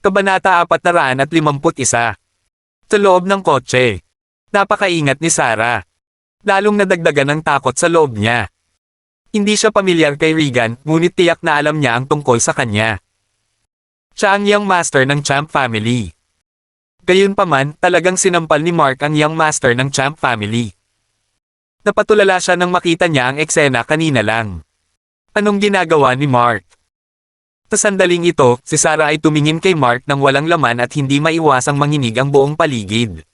Kabanata 451. Sa loob ng kotse. Napakaingat ni Sarah. Lalong nadagdagan ng takot sa loob niya. Hindi siya pamilyar kay Regan, ngunit tiyak na alam niya ang tungkol sa kanya. Siya ang young master ng Champ family. Gayunpaman, talagang sinampal ni Mark ang young master ng Champ family. Napatulala siya nang makita niya ang eksena kanina lang. Anong ginagawa ni Mark? Sa sandaling ito, si Sarah ay tumingin kay Mark nang walang laman at hindi maiwasang manginig ang buong paligid.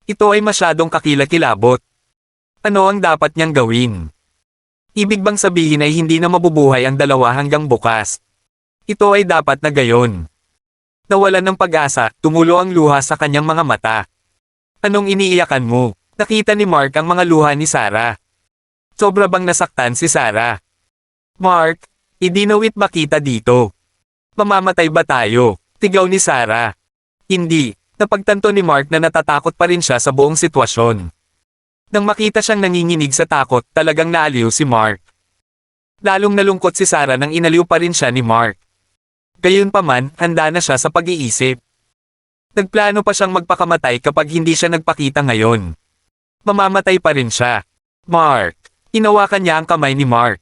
Ito ay masyadong kakilakilabot. Ano ang dapat niyang gawin? Ibig bang sabihin ay hindi na mabubuhay ang dalawa hanggang bukas? Ito ay dapat na gayon. Nawalan ng pag-asa, tumulo ang luha sa kanyang mga mata. Anong iniiyakan mo? Nakita ni Mark ang mga luha ni Sarah. Sobra bang nasaktan si Sarah? Mark, idinawit ba kita dito? Mamamatay ba tayo? Tigaw ni Sarah. Hindi, napagtanto ni Mark na natatakot pa rin siya sa buong sitwasyon. Nang makita siyang nanginginig sa takot, talagang naaliw si Mark. Lalong nalungkot si Sarah nang inaliw pa rin siya ni Mark. Gayunpaman, handa na siya sa pag-iisip. Nagplano pa siyang magpakamatay kapag hindi siya nagpakita ngayon. Mamamatay pa rin siya. Mark. Hinawakan niya ang kamay ni Mark.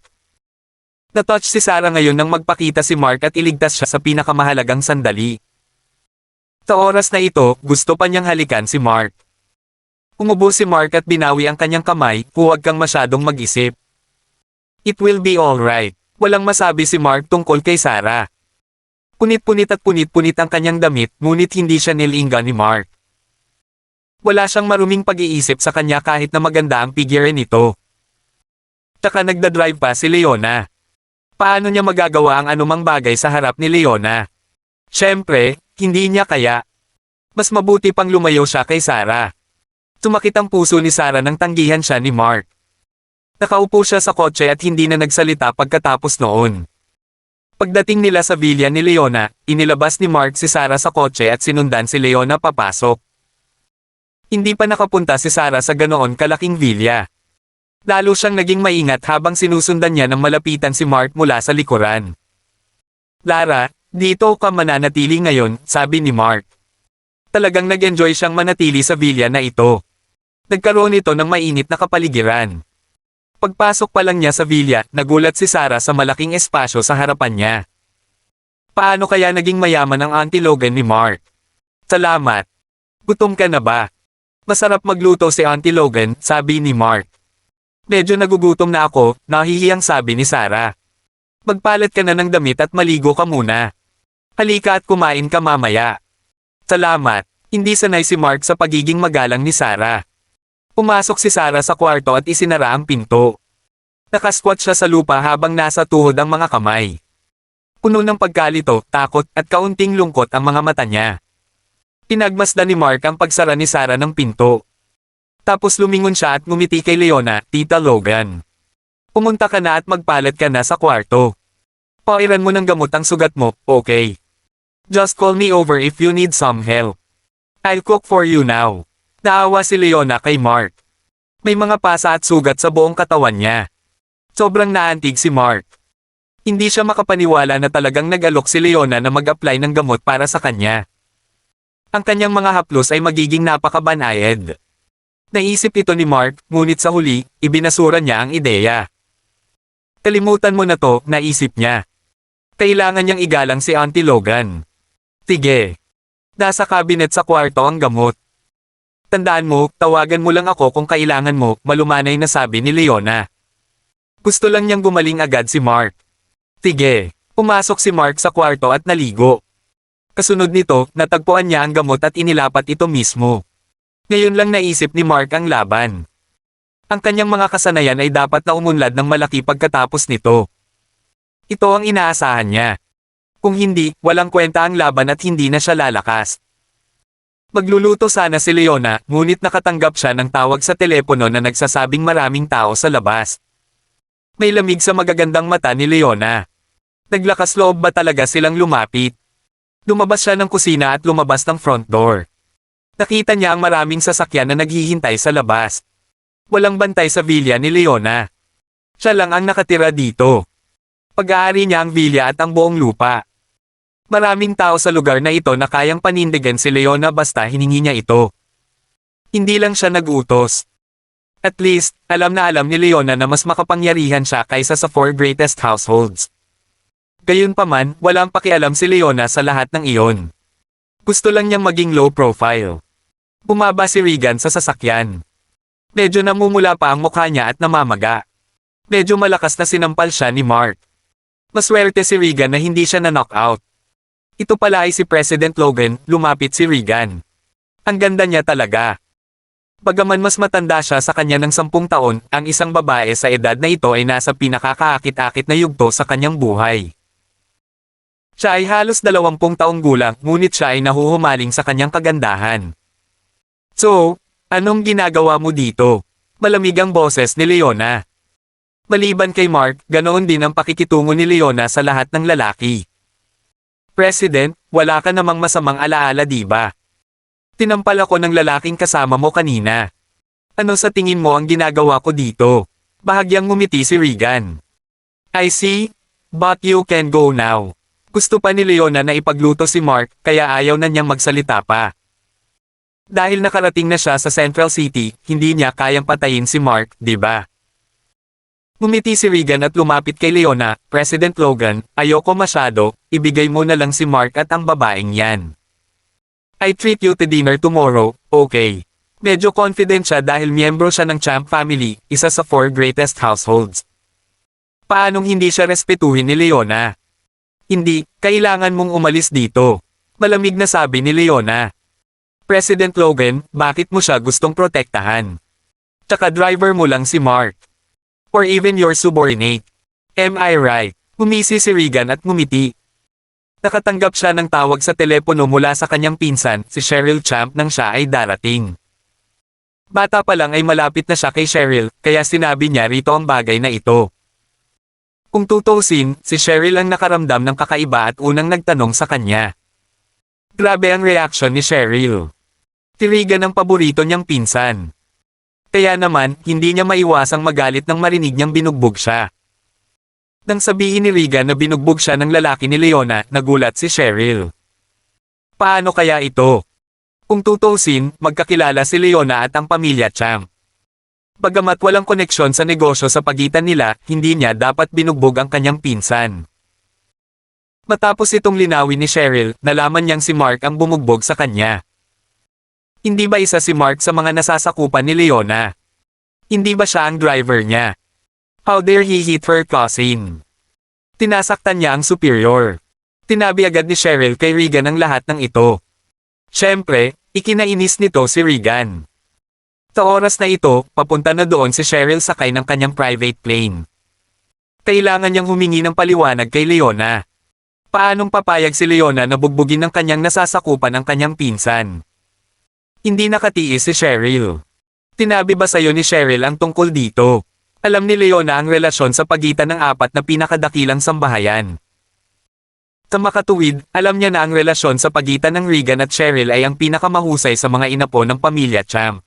Natouch si Sarah ngayon nang magpakita si Mark at iligtas siya sa pinakamahalagang sandali. Sa oras na ito, gusto pa niyang halikan si Mark. Umubo si Mark at binawi ang kanyang kamay, huwag kang masyadong mag-isip. It will be alright. Walang masabi si Mark tungkol kay Sarah. Punit-punit at punit-punit ang kanyang damit, ngunit hindi siya nilingga ni Mark. Wala siyang maruming pag-iisip sa kanya kahit na maganda ang figure nito. Tsaka nagdadrive pa si Leona. Paano niya magagawa ang anumang bagay sa harap ni Leona? Siyempre, hindi niya kaya. Mas mabuti pang lumayo siya kay Sarah. Sumakit ang puso ni Sarah nang tanggihan siya ni Mark. Nakaupo siya sa kotse at hindi na nagsalita pagkatapos noon. Pagdating nila sa villa ni Leona, inilabas ni Mark si Sarah sa kotse at sinundan si Leona papasok. Hindi pa nakapunta si Sarah sa ganoon kalaking villa. Lalo siyang naging maingat habang sinusundan niya ng malapitan si Mark mula sa likuran. Lara, dito ka mananatili ngayon, sabi ni Mark. Talagang nag-enjoy siyang manatili sa villa na ito. Nagkaroon ito ng mainit na kapaligiran. Pagpasok pa lang niya sa villa, nagulat si Sarah sa malaking espasyo sa harapan niya. Paano kaya naging mayaman ang Auntie Logan ni Mark? Salamat. Gutom ka na ba? Masarap magluto si Auntie Logan, sabi ni Mark. Medyo nagugutom na ako, nahihiyang sabi ni Sarah. Magpalit ka na ng damit at maligo ka muna. Halika at kumain ka mamaya. Salamat. Hindi sanay si Mark sa pagiging magalang ni Sarah. Pumasok si Sarah sa kwarto at isinara ang pinto. Nakasquat siya sa lupa habang nasa tuhod ang mga kamay. Puno ng pagkalito, takot, at kaunting lungkot ang mga mata niya. Pinagmasdan ni Mark ang pagsara ni Sarah ng pinto. Tapos lumingon siya at ngumiti kay Leona, Tita Logan. Pumunta ka na at magpalit ka na sa kwarto. Pairan mo ng gamot ang sugat mo, okay? Just call me over if you need some help. I'll cook for you now. Naawa si Leona kay Mark. May mga pasa at sugat sa buong katawan niya. Sobrang naantig si Mark. Hindi siya makapaniwala na talagang nag-alok si Leona na mag-apply ng gamot para sa kanya. Ang kanyang mga haplos ay magiging napakabanayad. Naisip ito ni Mark, ngunit sa huli, ibinasura niya ang ideya. Kalimutan mo na to, naisip niya. Kailangan niyang igalang si Auntie Logan. Sige. Nasa cabinet sa kwarto ang gamot. Tandaan mo, tawagan mo lang ako kung kailangan mo, malumanay na sabi ni Leona. Gusto lang niyang gumaling agad si Mark. Sige. Pumasok si Mark sa kwarto at naligo. Kasunod nito, natagpuan niya ang gamot at inilapat ito mismo. Ngayon lang naisip ni Mark ang laban. Ang kanyang mga kasanayan ay dapat na umunlad ng malaki pagkatapos nito. Ito ang inaasahan niya. Kung hindi, walang kwenta ang laban at hindi na siya lalakas. Magluluto sana si Leona, ngunit nakatanggap siya ng tawag sa telepono na nagsasabing maraming tao sa labas. May lamig sa magagandang mata ni Leona. Naglakas loob ba talaga silang lumapit? Lumabas siya ng kusina at lumabas ng front door. Nakita niya ang maraming sasakyan na naghihintay sa labas. Walang bantay sa villa ni Leona. Siya lang ang nakatira dito. Pag-aari niya ang villa at ang buong lupa. Maraming tao sa lugar na ito na kayang panindigan si Leona basta hiningi niya ito. Hindi lang siya nag-utos. At least, alam na alam ni Leona na mas makapangyarihan siya kaysa sa 4 greatest households. Gayunpaman, walang pakialam si Leona sa lahat ng iyon. Gusto lang niyang maging low profile. Bumaba si Regan sa sasakyan. Medyo namumula pa ang mukha niya at namamaga. Medyo malakas na sinampal siya ni Mark. Maswerte si Regan na hindi siya na-knockout. Ito pala ay si President Logan, lumapit si Regan. Ang ganda niya talaga. Bagaman mas matanda siya sa kanya ng 10 taon, ang isang babae sa edad na ito ay nasa pinakakaakit-akit na yugto sa kanyang buhay. Siya ay halos 20 taong gulang, ngunit siya ay nahuhumaling sa kanyang kagandahan. So, anong ginagawa mo dito? Malamig ang boses ni Leona. Maliban kay Mark, ganoon din ang pakikitungo ni Leona sa lahat ng lalaki. President, wala ka namang masamang alaala diba? Tinampal ako ng lalaking kasama mo kanina. Ano sa tingin mo ang ginagawa ko dito? Bahagyang ngumiti si Regan. I see, but you can go now. Gusto pa ni Leona na ipagluto si Mark, kaya ayaw na niyang magsalita pa. Dahil nakarating na siya sa Central City, hindi niya kayang patayin si Mark, diba? Ngumiti si Regan at lumapit kay Leona, President Logan, ayoko masyado, ibigay mo na lang si Mark at ang babaeng yan. I treat you to dinner tomorrow, okay? Medyo confident siya dahil miyembro siya ng Champ family, isa sa 4 greatest households. Paanong hindi siya respetuhin ni Leona? Hindi, kailangan mong umalis dito. Malamig na sabi ni Leona. President Logan, bakit mo siya gustong protektahan? Tsaka driver mo lang si Mark. Or even your subordinate. Am I right? Humisi si Regan at ngumiti. Nakatanggap siya ng tawag sa telepono mula sa kanyang pinsan, si Cheryl Champ nang siya ay darating. Bata pa lang ay malapit na siya kay Cheryl, kaya sinabi niya rito ang bagay na ito. Kung tutusin, si Cheryl ang nakaramdam ng kakaiba at unang nagtanong sa kanya. Grabe ang reaksyon ni Cheryl. Si Regan ang paborito niyang pinsan. Kaya naman, hindi niya maiwasang magalit nang marinig niyang binugbog siya. Nang sabihin ni Regan na binugbog siya ng lalaki ni Leona, nagulat si Cheryl. Paano kaya ito? Kung tutusin, magkakilala si Leona at ang pamilya Champ. Bagamat walang koneksyon sa negosyo sa pagitan nila, hindi niya dapat binugbog ang kanyang pinsan. Matapos itong linawin ni Cheryl, nalaman niyang si Mark ang bumugbog sa kanya. Hindi ba isa si Mark sa mga nasasakupan ni Leona? Hindi ba siya ang driver niya? How dare he hit her cousin? Tinasaktan niya ang superior. Tinabi agad ni Cheryl kay Regan ang lahat ng ito. Siyempre, ikinainis nito si Regan. Sa oras na ito, papunta na doon si Cheryl sakay ng kanyang private plane. Kailangan niyang humingi ng paliwanag kay Leona. Paanong papayag si Leona na bugbugin ng kanyang nasasakupan ang kanyang pinsan? Hindi nakatiis si Cheryl. Tinabi ba sa'yo ni Cheryl ang tungkol dito? Alam ni Leona ang relasyon sa pagitan ng 4 na pinakadakilang sambahayan. Sa makatuwid, alam niya na ang relasyon sa pagitan ng Regan at Cheryl ay ang pinakamahusay sa mga inapo ng pamilya Champ.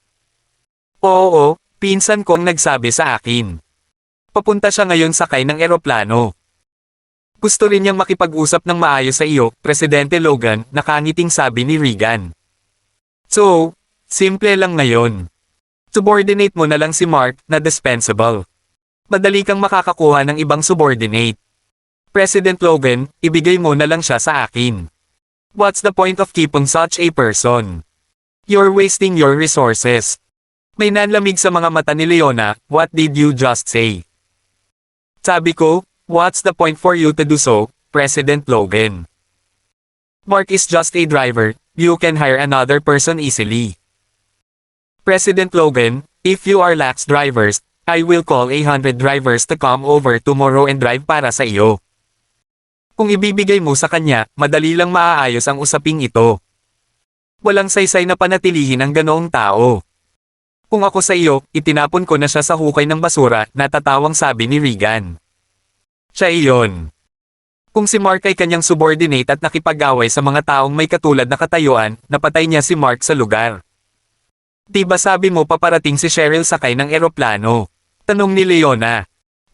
Oo, pinsan kong nagsabi sa akin. Papunta siya ngayon sakay ng eroplano. Gusto rin niyang makipag-usap ng maayos sa iyo, Presidente Logan, nakangiting sabi ni Regan. So, simple lang ngayon. Subordinate mo na lang si Mark, na dispensable. Madali kang makakakuha ng ibang subordinate. President Logan, ibigay mo na lang siya sa akin. What's the point of keeping such a person? You're wasting your resources. May nanlamig sa mga mata ni Leona, what did you just say? Sabi ko, what's the point for you to do so, President Logan? Mark is just a driver. You can hire another person easily. President Logan, if you are lax drivers, I will call 100 drivers to come over tomorrow and drive para sa iyo. Kung ibibigay mo sa kanya, madali lang maaayos ang usaping ito. Walang saysay na panatilihin ang ganoong tao. Kung ako sa iyo, itinapon ko na siya sa hukay ng basura, natatawang sabi ni Regan. Siya iyon. Kung si Mark ay kanyang subordinate at nakipag-away sa mga taong may katulad na katayuan, napatay niya si Mark sa lugar. Diba sabi mo paparating si Cheryl sakay ng eroplano? Tanong ni Leona.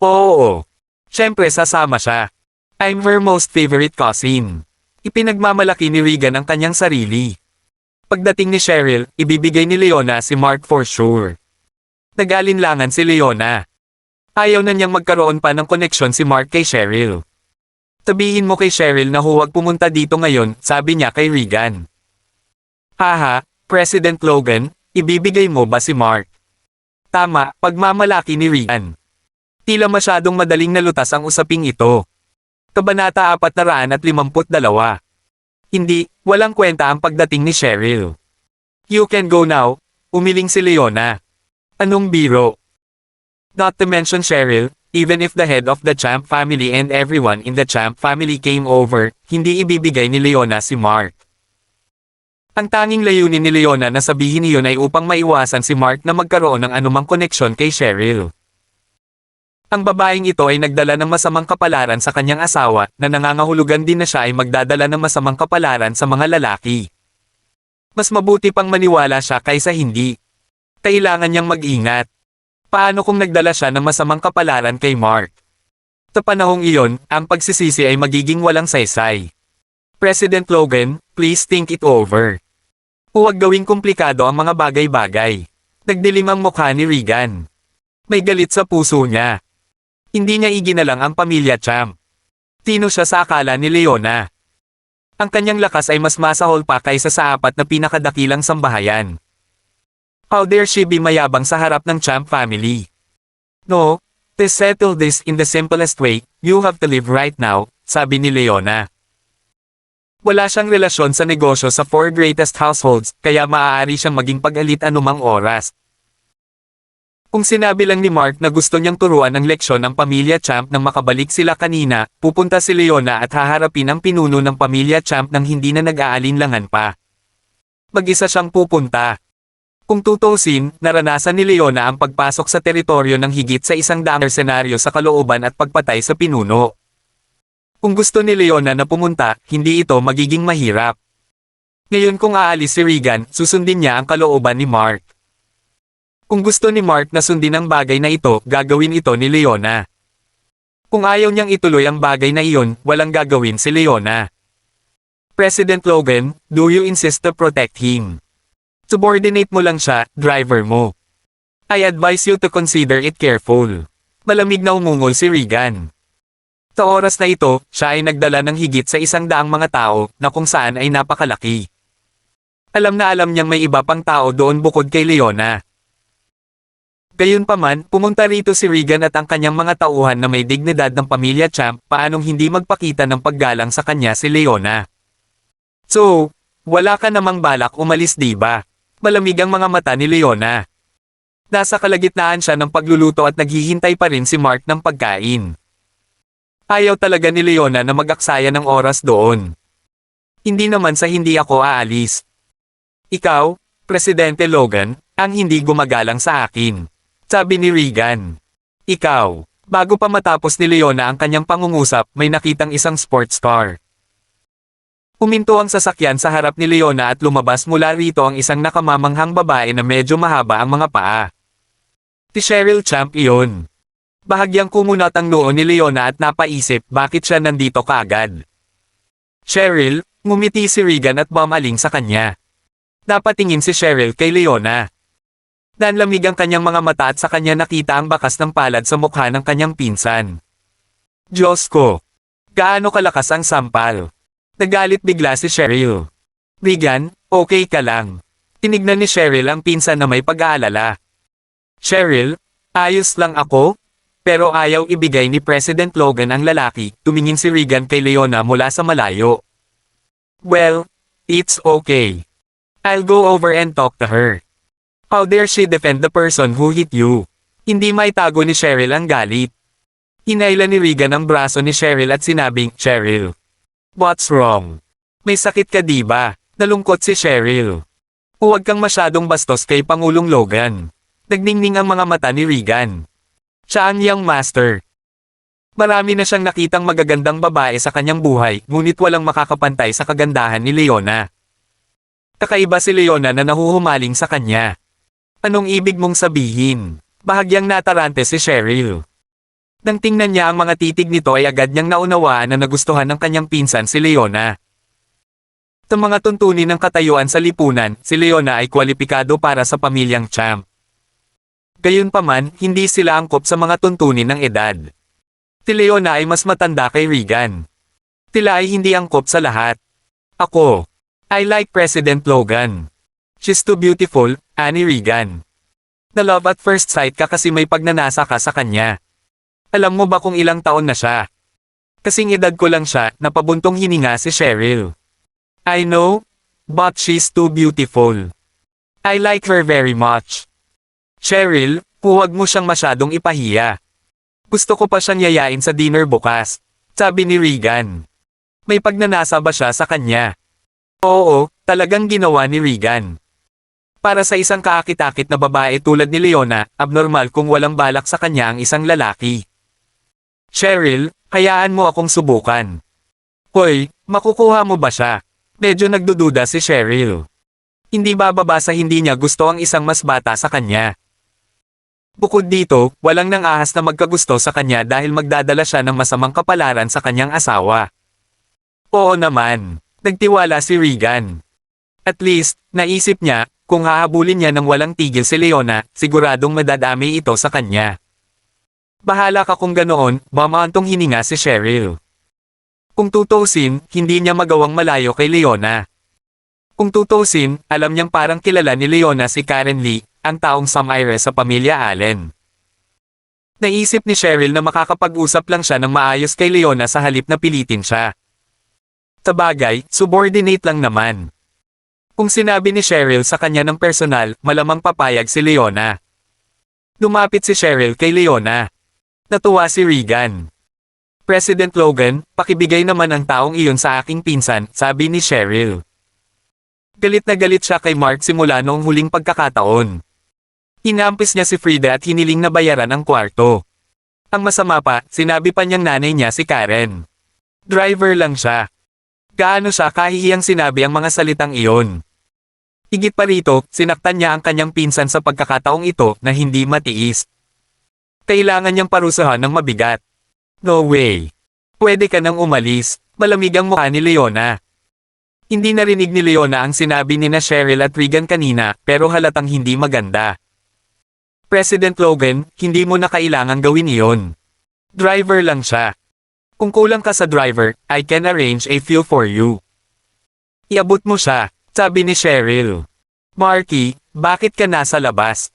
Oo. Siyempre sasama siya. I'm her most favorite cousin. Ipinagmamalaki ni Regan ang kanyang sarili. Pagdating ni Cheryl, ibibigay ni Leona si Mark for sure. Nag-alinlangan si Leona. Ayaw na niyang magkaroon pa ng koneksyon si Mark kay Cheryl. Sabihin mo kay Cheryl na huwag pumunta dito ngayon, sabi niya kay Regan. Haha, President Logan, ibibigay mo ba si Mark? Tama, pagmamalaki ni Regan. Tila masyadong madaling nalutas ang usaping ito. Kabanata 452. Hindi, walang kwenta ang pagdating ni Cheryl. You can go now, umiling si Leona. Anong biro? Not to mention Cheryl, even if the head of the Champ family and everyone in the Champ family came over, hindi ibibigay ni Leona si Mark. Ang tanging layunin ni Leona na sabihin iyon ay upang maiwasan si Mark na magkaroon ng anumang koneksyon kay Cheryl. Ang babaeng ito ay nagdala ng masamang kapalaran sa kanyang asawa na nangangahulugan din na siya ay magdadala ng masamang kapalaran sa mga lalaki. Mas mabuti pang maniwala siya kaysa hindi. Kailangan niyang mag-ingat. Paano kung nagdala siya ng masamang kapalaran kay Mark? Sa panahong iyon, ang pagsisisi ay magiging walang saysay. President Logan, please think it over. Huwag gawing komplikado ang mga bagay-bagay. Nagdilim ang mukha ni Regan. May galit sa puso niya. Hindi niya iginalang ang pamilya Champ. Tino siya sa akala ni Leona. Ang kanyang lakas ay mas masahol pa kaysa sa apat na pinakadakilang sambahayan. How dare she be mayabang sa harap ng Champ family? No, to settle this in the simplest way, you have to live right now, sabi ni Leona. Wala siyang relasyon sa negosyo sa 4 greatest households, kaya maaari siyang maging pag-alit anumang oras. Kung sinabi lang ni Mark na gusto niyang turuan ng leksyon ng pamilya Champ nang makabalik sila kanina, pupunta si Leona at haharapin ang pinuno ng pamilya Champ nang hindi na nag-aalinlangan pa. Mag-isa siyang pupunta. Kung tutusin, naranasan ni Leona ang pagpasok sa teritoryo ng higit sa 100 senaryo sa kalooban at pagpatay sa pinuno. Kung gusto ni Leona na pumunta, hindi ito magiging mahirap. Ngayon kung aalis si Regan, susundin niya ang kalooban ni Mark. Kung gusto ni Mark na sundin ang bagay na ito, gagawin ito ni Leona. Kung ayaw niyang ituloy ang bagay na iyon, walang gagawin si Leona. President Logan, do you insist to protect him? Subordinate mo lang siya, driver mo. I advise you to consider it careful. Malamig na umungol si Regan. Sa oras na ito, siya ay nagdala ng higit sa 100 mga tao, na kung saan ay napakalaki. Alam na alam niyang may iba pang tao doon bukod kay Leona. Gayunpaman, pumunta rito si Regan at ang kanyang mga tauhan na may dignidad ng pamilya Champ, paanong hindi magpakita ng paggalang sa kanya si Leona. So, wala ka namang balak umalis diba? Malamig ang mga mata ni Leona. Nasa kalagitnaan siya ng pagluluto at naghihintay pa rin si Mark ng pagkain. Ayaw talaga ni Leona na mag-aksaya ng oras doon. Hindi naman sa hindi ako aalis. Ikaw, Presidente Logan, ang hindi gumagalang sa akin. Sabi ni Regan. Ikaw. Bago pa matapos ni Leona ang kanyang pangungusap, may nakitang isang sports car. Huminto ang sasakyan sa harap ni Leona at lumabas mula rito ang isang nakamamanghang babae na medyo mahaba ang mga paa. Si Cheryl Champ iyon. Bahagyang kumunat ang noo ni Leona at napaisip bakit siya nandito kaagad. Cheryl, ngumiti si Regan at bumaling sa kanya. Napatingin si Cheryl kay Leona. Nanlamig ang kanyang mga mata at sa kanya nakita ang bakas ng palad sa mukha ng kanyang pinsan. Diyos ko! Gaano kalakas ang sampal? Nagalit bigla si Cheryl. Regan, okay ka lang. Tinignan ni Cheryl ang pinsan na may pag-aalala. Cheryl, ayos lang ako? Pero ayaw ibigay ni President Logan ang lalaki, tumingin si Regan kay Leona mula sa malayo. Well, it's okay. I'll go over and talk to her. How dare she defend the person who hit you? Hindi maitago ni Cheryl ang galit. Hinayla ni Regan ang braso ni Cheryl at sinabing, Cheryl. What's wrong? May sakit ka diba? Nalungkot si Cheryl. Huwag kang masyadong bastos kay Pangulong Logan. Nagningning ang mga mata ni Regan. Siya ang young master. Marami na siyang nakitang magagandang babae sa kanyang buhay, ngunit walang makakapantay sa kagandahan ni Leona. Kakaiba si Leona na nahuhumaling sa kanya. Anong ibig mong sabihin? Bahagyang natarante si Cheryl. Nang tingnan niya ang mga titig nito ay agad niyang naunawaan na nagustuhan ng kanyang pinsan si Leona. Sa mga tuntunin ng katayuan sa lipunan, si Leona ay kwalipikado para sa pamilyang champ. Gayunpaman, hindi sila angkop sa mga tuntunin ng edad. Si Leona ay mas matanda kay Regan. Sila ay hindi angkop sa lahat. Ako. I like President Logan. She's too beautiful, ani Regan. Na love at first sight ka kasi may pagnanasa ka sa kanya. Alam mo ba kung ilang taon na siya? Kasing edad ko lang siya, napabuntong hininga si Cheryl. I know, but she's too beautiful. I like her very much. Cheryl, huwag mo siyang masyadong ipahiya. Gusto ko pa siyang yayain sa dinner bukas, sabi ni Regan. May pagnanasa ba siya sa kanya? Oo, talagang ginawa ni Regan. Para sa isang kaakit-akit na babae tulad ni Leona, abnormal kung walang balak sa kanya ang isang lalaki. Cheryl, hayaan mo akong subukan. Hoy, makukuha mo ba siya? Medyo nagdududa si Cheryl. Hindi bababa sa hindi niya gusto ang isang mas bata sa kanya. Bukod dito, walang nang ahas na magkagusto sa kanya dahil magdadala siya ng masamang kapalaran sa kanyang asawa. Oo naman, nagtiwala si Regan. At least, naisip niya, kung hahabulin niya ng walang tigil si Leona, siguradong madadami ito sa kanya. Bahala ka kung ganoon, mamantong hininga si Cheryl. Kung tutusin, hindi niya magawang malayo kay Leona. Kung tutusin, alam niyang parang kilala ni Leona si Karen Lee, ang taong Samaire sa pamilya Allen. Naisip ni Cheryl na makakapag-usap lang siya ng maayos kay Leona sa halip na pilitin siya. Sa bagay, subordinate lang naman. Kung sinabi ni Cheryl sa kanya ng personal, malamang papayag si Leona. Lumapit si Cheryl kay Leona. Natuwa si Regan. President Logan, pakibigay naman ang taong iyon sa aking pinsan, sabi ni Cheryl. Galit na galit siya kay Mark simula noong huling pagkakataon. Inampis niya si Frida at hiniling na bayaran ang kwarto. Ang masama pa, sinabi pa niyang nanay niya si Karen. Driver lang siya. Gaano siya kahihiyang sinabi ang mga salitang iyon. Higit pa rito, sinaktan niya ang kanyang pinsan sa pagkakataong ito na hindi matiis. Kailangan niyang parusahan ng mabigat. No way. Pwede ka nang umalis, malamig ang mukha ni Leona. Hindi narinig ni Leona ang sinabi ni na Cheryl at Regan kanina, pero halatang hindi maganda. President Logan, hindi mo na kailangang gawin iyon. Driver lang siya. Kung kulang ka sa driver, I can arrange a few for you. Iabot mo siya, sabi ni Cheryl. Marky, bakit ka nasa labas?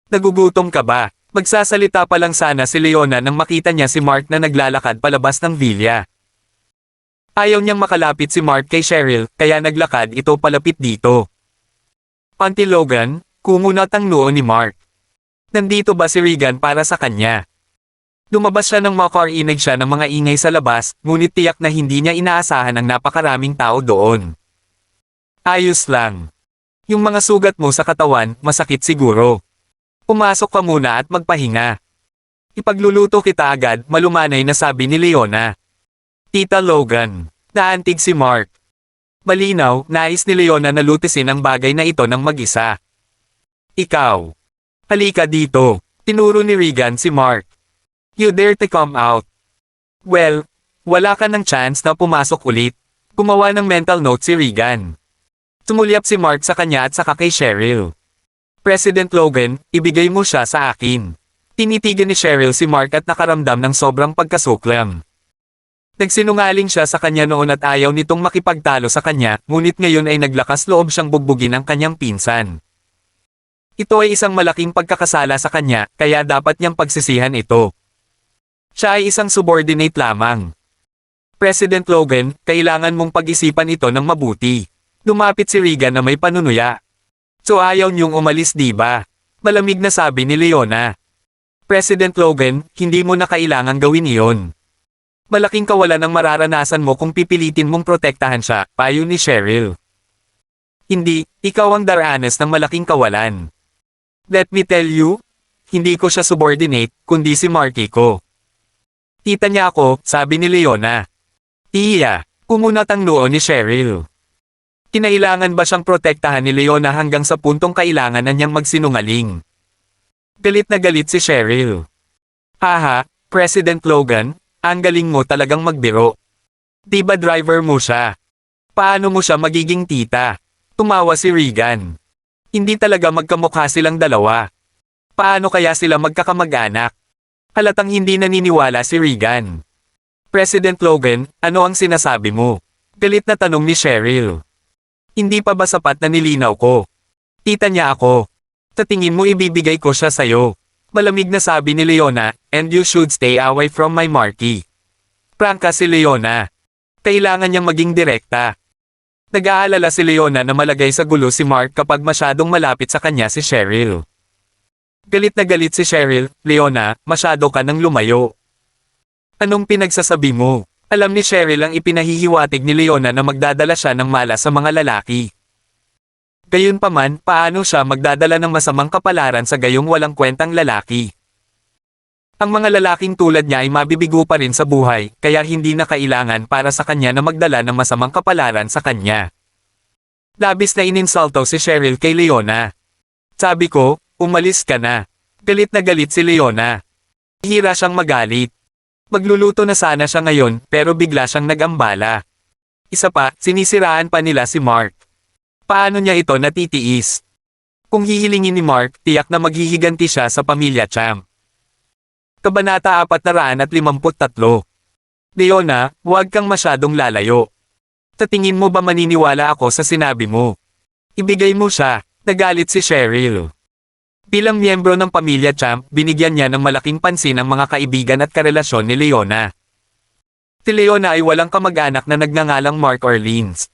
Nagugutom ka ba? Magsasalita pa lang sana si Leona nang makita niya si Mark na naglalakad palabas ng villa. Ayaw niyang makalapit si Mark kay Cheryl, kaya naglakad ito palapit dito. Auntie Logan, kumunat ang noo ni Mark. Nandito ba si Regan para sa kanya? Lumabas siya ng makarinig siya ng mga ingay sa labas, ngunit tiyak na hindi niya inaasahan ang napakaraming tao doon. Ayos lang. Yung mga sugat mo sa katawan, masakit siguro. Pumasok ka muna at magpahinga. Ipagluluto kita agad, malumanay na sabi ni Leona. Tita Logan, naantig si Mark. Malinaw, nais ni Leona na lutisin ang bagay na ito ng mag-isa. Ikaw. Halika dito, tinuro ni Regan si Mark. You dare to come out. Well, wala ka ng chance na pumasok ulit. Gumawa ng mental note si Regan. Sumulyap si Mark sa kanya at saka kay Cheryl. President Logan, ibigay mo siya sa akin. Tinitigan ni Cheryl si Mark at nakaramdam ng sobrang pagkasuklam. Nagsinungaling siya sa kanya noon at ayaw nitong makipagtalo sa kanya, ngunit ngayon ay naglakas loob siyang bugbugin ang kanyang pinsan. Ito ay isang malaking pagkakasala sa kanya, kaya dapat niyang pagsisihan ito. Siya ay isang subordinate lamang. President Logan, kailangan mong pag-isipan ito ng mabuti. Lumapit si Regan na may panunuya. So ayaw niyong umalis diba? Malamig na sabi ni Leona. President Logan, hindi mo na kailangang gawin iyon. Malaking kawalan ang mararanasan mo kung pipilitin mong protektahan siya, payo ni Cheryl. Hindi, ikaw ang daranas ng malaking kawalan. Let me tell you, hindi ko siya subordinate, kundi si Marky ko. Tita niya ako, sabi ni Leona. Iya, kumunat ang noo ni Cheryl. Kinailangan ba siyang protektahan ni Leona hanggang sa puntong kailangan na niyang magsinungaling? Galit na galit si Cheryl. Haha, President Logan, ang galing mo talagang magbiro. Di ba driver mo siya? Paano mo siya magiging tita? Tumawa si Regan. Hindi talaga magkamukha silang dalawa. Paano kaya sila magkakamag-anak? Halatang hindi naniniwala si Regan. President Logan, ano ang sinasabi mo? Galit na tanong ni Cheryl. Hindi pa ba sapat na nilinaw ko? Tita niya ako. Sa tingin mo ibibigay ko siya sa'yo. Malamig na sabi ni Leona, and you should stay away from my Marky. Prangka si Leona. Kailangan niyang maging direkta. Nag-aalala si Leona na malagay sa gulo si Mark kapag masyadong malapit sa kanya si Cheryl. Galit na galit si Cheryl, Leona, masyado ka nang lumayo. Anong pinagsasabi mo? Alam ni Cheryl ang ipinahihiwatig ni Leona na magdadala siya ng malas sa mga lalaki. Gayunpaman, paano siya magdadala ng masamang kapalaran sa gayong walang kwentang lalaki? Ang mga lalaking tulad niya ay mabibigo pa rin sa buhay, kaya hindi na kailangan para sa kanya na magdala ng masamang kapalaran sa kanya. Labis na ininsulto si Cheryl kay Leona. Sabi ko, umalis ka na. Galit na galit si Leona. Hira siyang magalit. Magluluto na sana siya ngayon, pero bigla siyang nag-ambala. Isa pa, sinisiraan pa nila si Mark. Paano niya ito natitiis? Kung hihilingin ni Mark, tiyak na maghihiganti siya sa pamilya Champ. Kabanata 453. Leona, huwag kang masyadong lalayo. Sa tingin mo ba maniniwala ako sa sinabi mo? Ibigay mo siya, nagalit si Cheryl. Bilang miyembro ng pamilya Champ, binigyan niya ng malaking pansin ang mga kaibigan at karelasyon ni Leona. Si Leona ay walang kamag-anak na nagngangalang Mark or Linz.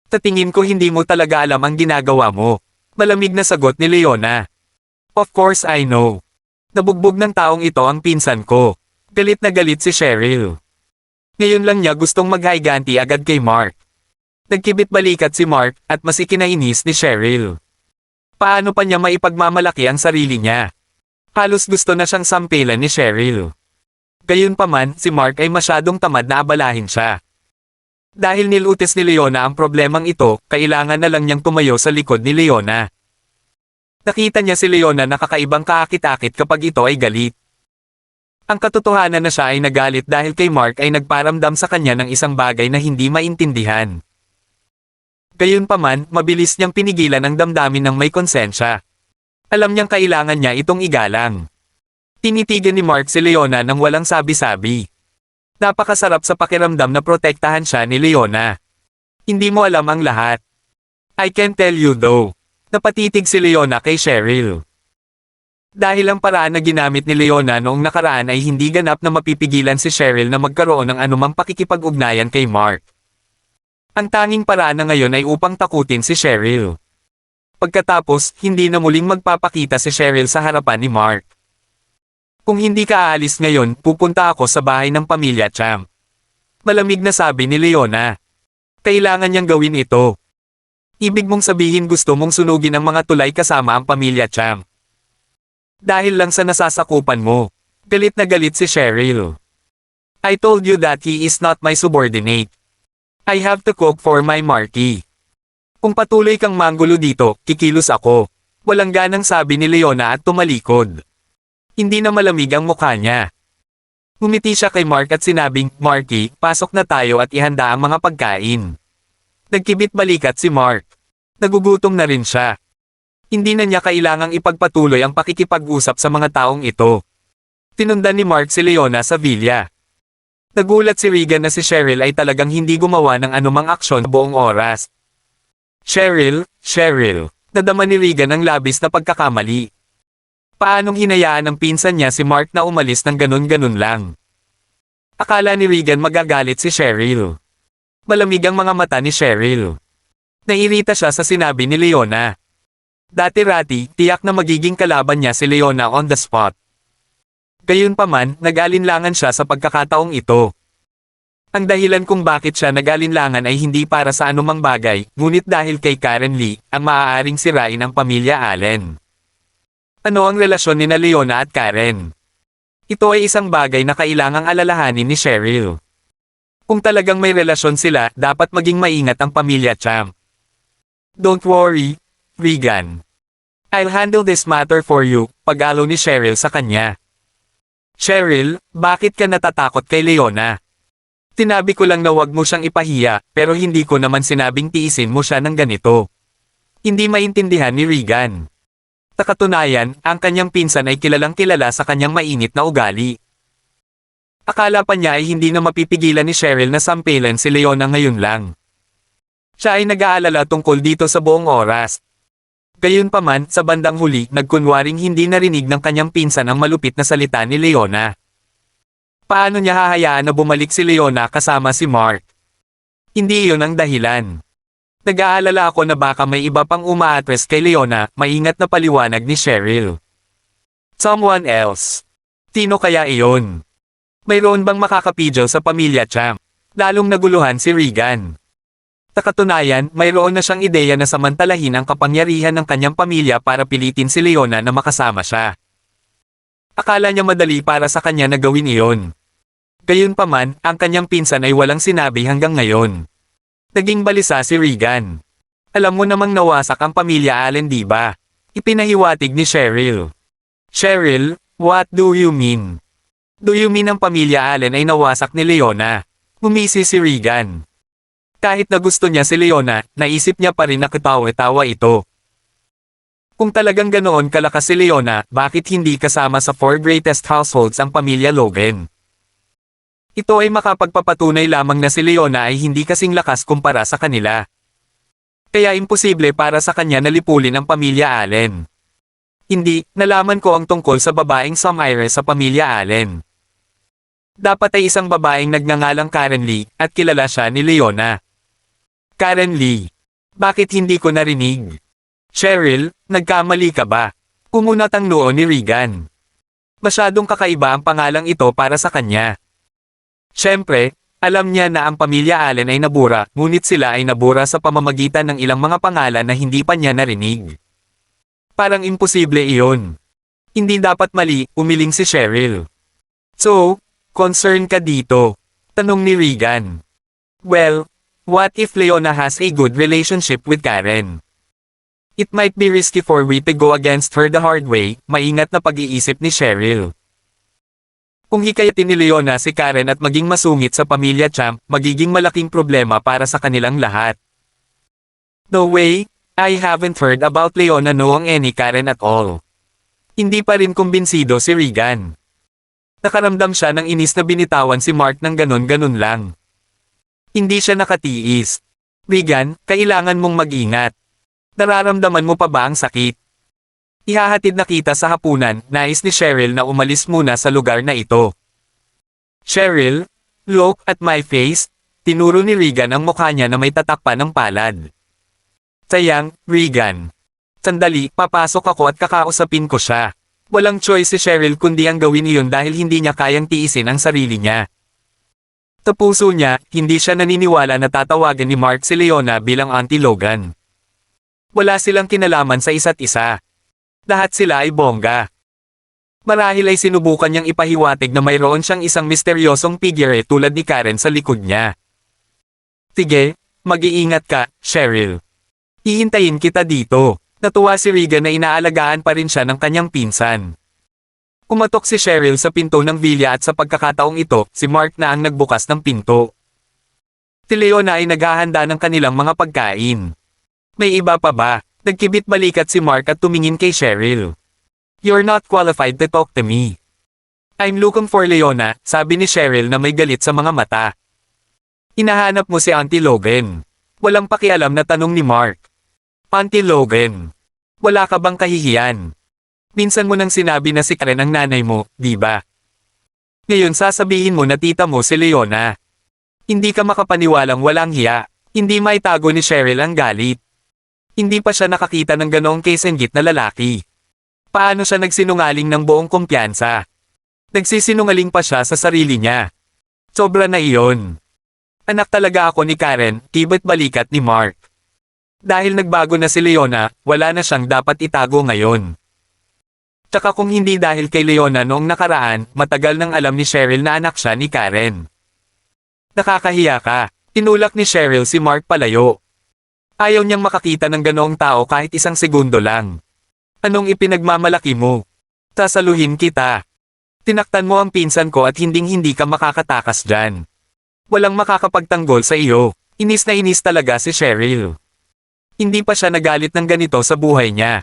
Sa tingin ko hindi mo talaga alam ang ginagawa mo. Malamig na sagot ni Leona. Of course I know. Nabugbog ng taong ito ang pinsan ko. Galit na galit si Cheryl. Ngayon lang niya gustong maghiganti agad kay Mark. Nagkibit balikat si Mark at mas ikinainis ni Cheryl. Paano pa niya maipagmamalaki ang sarili niya? Halos gusto na siyang sampilan ni Cheryl. Gayunpaman, si Mark ay masyadong tamad na abalahin siya. Dahil nilutis ni Leona ang problemang ito, kailangan na lang niyang tumayo sa likod ni Leona. Nakita niya si Leona na kakaibang kaakit-akit kapag ito ay galit. Ang katotohanan na siya ay nagalit dahil kay Mark ay nagparamdam sa kanya ng isang bagay na hindi maintindihan. Gayunpaman, mabilis niyang pinigilan ang damdamin ng may konsensya. Alam niyang kailangan niya itong igalang. Tinitigan ni Mark si Leona nang walang sabi-sabi. Napakasarap sa pakiramdam na protektahan siya ni Leona. Hindi mo alam ang lahat. I can tell you though. Napatitig si Leona kay Cheryl. Dahil ang paraan na ginamit ni Leona noong nakaraan ay hindi ganap na mapipigilan si Cheryl na magkaroon ng anumang pakikipag-ugnayan kay Mark. Ang tanging paraan na ngayon ay upang takutin si Cheryl. Pagkatapos, hindi na muling magpapakita si Cheryl sa harapan ni Mark. Kung hindi ka aalis ngayon, pupunta ako sa bahay ng pamilya Champ. Malamig na sabi ni Leona. Kailangan niyang gawin ito. Ibig mong sabihin gusto mong sunugin ang mga tulay kasama ang pamilya Champ. Dahil lang sa nasasakupan mo. Galit na galit si Cheryl. I told you that he is not my subordinate. I have to cook for my Marky. Kung patuloy kang manggulo dito, kikilos ako. Walang ganang sabi ni Leona at tumalikod. Hindi na malamig ang mukha niya. Ngumiti siya kay Mark at sinabing, Marky, pasok na tayo at ihanda ang mga pagkain. Nagkibit balikat si Mark. Nagugutom na rin siya. Hindi na niya kailangang ipagpatuloy ang pakikipag-usap sa mga taong ito. Tinundan ni Mark si Leona sa villa. Nagulat si Regan na si Cheryl ay talagang hindi gumawa ng anumang aksyon buong oras. Cheryl, nadama ni Regan ang labis na pagkakamali. Paanong hinayaan ng pinsan niya si Mark na umalis ng ganun-ganun lang? Akala ni Regan magagalit si Cheryl. Malamig ang mga mata ni Cheryl. Nairita siya sa sinabi ni Leona. Dati-rati, tiyak na magiging kalaban niya si Leona on the spot. Gayunpaman, nag-alinlangan siya sa pagkakataong ito. Ang dahilan kung bakit siya nag-alinlangan ay hindi para sa anumang bagay, ngunit dahil kay Karen Lee, ang maaaring sirain ang pamilya Allen. Ano ang relasyon ni Leona at Karen? Ito ay isang bagay na kailangang alalahanin ni Cheryl. Kung talagang may relasyon sila, dapat maging maingat ang pamilya Champ. Don't worry, Regan. I'll handle this matter for you, pag-alo ni Cheryl sa kanya. Cheryl, bakit ka natatakot kay Leona? Tinabi ko lang na wag mo siyang ipahiya, pero hindi ko naman sinabing tiisin mo siya ng ganito. Hindi maintindihan ni Regan. Sa katunayan, ang kanyang pinsan ay kilalang kilala sa kanyang mainit na ugali. Akala pa niya ay hindi na mapipigilan ni Cheryl na sampilan si Leona ngayon lang. Siya ay nag-aalala tungkol dito sa buong oras. Gayunpaman, sa bandang huli, nagkunwaring hindi narinig ng kanyang pinsan ang malupit na salita ni Leona. Paano niya hahayaan na bumalik si Leona kasama si Mark? Hindi iyon ang dahilan. Nag-aalala ako na baka may iba pang umaatres kay Leona, maingat na paliwanag ni Cheryl. Someone else. Sino kaya iyon? Mayroon bang makakapidyo sa pamilya Champ? Lalong naguluhan si Regan. Sa katunayan, mayroon na siyang ideya na samantalahin ang kapangyarihan ng kanyang pamilya para pilitin si Leona na makasama siya. Akala niya madali para sa kanya na gawin iyon. Gayunpaman, ang kanyang pinsan ay walang sinabi hanggang ngayon. Naging balisa si Regan. Alam mo namang nawasak ang pamilya Allen, di ba? Ipinahiwatig ni Cheryl. Cheryl, what do you mean? Do you mean ang pamilya Allen ay nawasak ni Leona? Ngumisi si Regan. Kahit na gusto niya si Leona, naisip niya pa rin na katawa-tawa ito. Kung talagang ganoon kalakas si Leona, bakit hindi kasama sa 4 greatest households ang pamilya Logan? Ito ay makapagpapatunay lamang na si Leona ay hindi kasing lakas kumpara sa kanila. Kaya imposible para sa kanya na lipulin ang pamilya Allen. Hindi, nalaman ko ang tungkol sa babaeng Samire sa pamilya Allen. Dapat ay isang babaeng nagngangalang Karen Lee, at kilala siya ni Leona. Karen Lee. Bakit hindi ko narinig? Cheryl, nagkamali ka ba? Kumunat ang noo ni Regan. Masyadong kakaiba ang pangalang ito para sa kanya. Siyempre, alam niya na ang pamilya Allen ay nabura, ngunit sila ay nabura sa pamamagitan ng ilang mga pangalan na hindi pa niya narinig. Parang imposible iyon. Hindi dapat mali, umiling si Cheryl. So, concern ka dito? Tanong ni Regan. Well, what if Leona has a good relationship with Karen? It might be risky for we to go against her the hard way, maingat na pag-iisip ni Cheryl. Kung hikayatin ni Leona si Karen at maging masungit sa pamilya Champ, magiging malaking problema para sa kanilang lahat. No way, I haven't heard about Leona knowing any Karen at all. Hindi pa rin kumbinsido si Regan. Nakaramdam siya ng inis na binitawan si Mark ng ganon-ganon lang. Hindi siya nakatiis. Regan, kailangan mong mag-ingat. Nararamdaman mo pa ba ang sakit? Ihahatid na kita sa hapunan, nais ni Cheryl na umalis muna sa lugar na ito. Cheryl, look at my face, tinuro ni Regan ang mukha niya na may tatakpan ng palad. Sayang, Regan. Sandali, papasok ako at kakausapin ko siya. Walang choice si Cheryl kundi ang gawin iyon dahil hindi niya kayang tiisin ang sarili niya. Sa puso niya, hindi siya naniniwala na tatawagan ni Mark si Leona bilang Auntie Logan. Wala silang kinalaman sa isa't isa. Lahat sila ay bongga. Marahil ay sinubukan niyang ipahiwatig na mayroon siyang isang misteryosong figure tulad ni Karen sa likod niya. Sige, mag-iingat ka, Cheryl. Hihintayin kita dito. Natuwa si Regan na inaalagaan pa rin siya ng kanyang pinsan. Kumatok si Cheryl sa pinto ng villa at sa pagkakataong ito, si Mark na ang nagbukas ng pinto. Si Leona ay naghahanda ng kanilang mga pagkain. May iba pa ba? Nagkibit balikat si Mark at tumingin kay Cheryl. You're not qualified to talk to me. I'm looking for Leona, sabi ni Cheryl na may galit sa mga mata. Hinahanap mo si Auntie Logan. Walang pakialam na tanong ni Mark. Auntie Logan. Wala ka bang kahihiyan? Minsan mo nang sinabi na si Karen ang nanay mo, di ba? Ngayon sasabihin mo na tita mo si Leona. Hindi ka makapaniwalang walang hiya. Hindi maitago ni Cheryl ang galit. Hindi pa siya nakakita ng ganoong kasenggit na lalaki. Paano siya nagsinungaling ng buong kumpiyansa? Nagsisinungaling pa siya sa sarili niya. Sobra na iyon. Anak talaga ako ni Karen, kibot balikat ni Mark. Dahil nagbago na si Leona, wala na siyang dapat itago ngayon. Tsaka kung hindi dahil kay Leona noong nakaraan, matagal nang alam ni Cheryl na anak siya ni Karen. Nakakahiya ka, tinulak ni Cheryl si Mark palayo. Ayaw niyang makakita ng ganoong tao kahit isang segundo lang. Anong ipinagmamalaki mo? Sasaluhin kita. Tinaktan mo ang pinsan ko at hinding-hindi ka makakatakas dyan. Walang makakapagtanggol sa iyo. Inis na inis talaga si Cheryl. Hindi pa siya nagalit ng ganito sa buhay niya.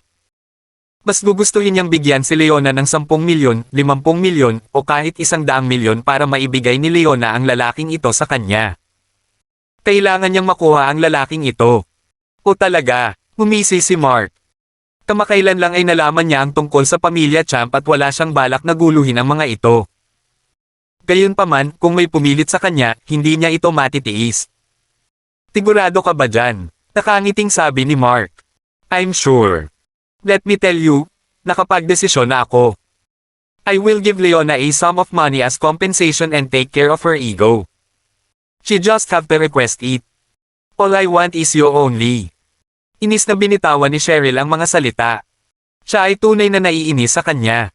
Mas gugustuhin niyang bigyan si Leona ng 10 milyon, 50 milyon, o kahit 100 milyon para maibigay ni Leona ang lalaking ito sa kanya. Kailangan niyang makuha ang lalaking ito. O talaga, ngumisi si Mark. Kamakailan lang ay nalaman niya ang tungkol sa pamilya Champ at wala siyang balak na guluhin ang mga ito. Gayunpaman, kung may pumilit sa kanya, hindi niya ito matitiis. Sigurado ka ba dyan? Nakangiting sabi ni Mark. I'm sure. Let me tell you, nakapagdesisyon na ako. I will give Leona a sum of money as compensation and take care of her ego. She just have to request it. All I want is you only. Inis na binitawan ni Cheryl ang mga salita. Siya ay tunay na naiinis sa kanya.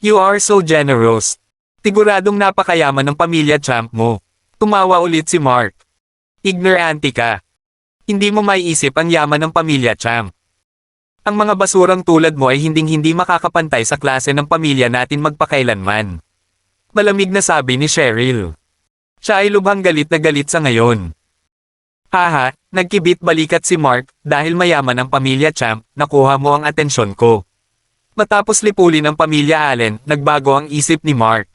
You are so generous. Siguradong napakayaman ng pamilya Champ mo. Tumawa ulit si Mark. Ignorante ka. Hindi mo maiisip ang yaman ng pamilya Champ. Ang mga basurang tulad mo ay hinding-hindi makakapantay sa klase ng pamilya natin magpakailanman. Malamig na sabi ni Cheryl. Siya ay lubhang galit na galit sa ngayon. Haha, nagkibit balikat si Mark, dahil mayaman ang pamilya Champ, nakuha mo ang atensyon ko. Matapos lipulin ang pamilya Allen, nagbago ang isip ni Mark.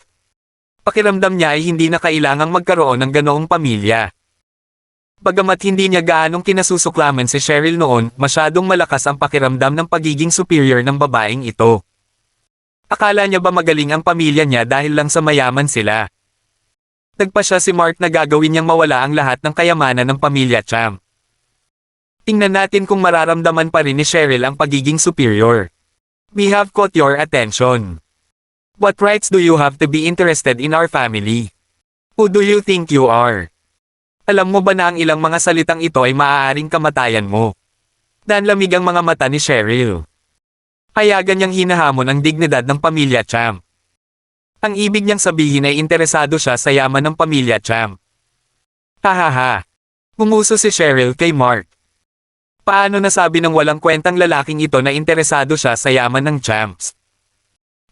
Pakiramdam niya ay hindi na kailangang magkaroon ng ganoong pamilya. Bagamat hindi niya gaanong kinasusuklaman si Cheryl noon, masyadong malakas ang pakiramdam ng pagiging superior ng babaeng ito. Akala niya ba magaling ang pamilya niya dahil lang sa mayaman sila? Nagpa siya si Mark na gagawin niyang mawala ang lahat ng kayamanan ng pamilya Champ. Tingnan natin kung mararamdaman pa rin ni Cheryl ang pagiging superior. We have caught your attention. What rights do you have to be interested in our family? Who do you think you are? Alam mo ba na ang ilang mga salitang ito ay maaaring kamatayan mo? Danlamig ang mga mata ni Cheryl. Hayagan niyang hinahamon ang dignidad ng pamilya Champ. Ang ibig niyang sabihin ay interesado siya sa yaman ng pamilya Champ. Hahaha. Ngumuso si Cheryl kay Mark. Paano nasabi ng walang kwentang lalaking ito na interesado siya sa yaman ng Champs?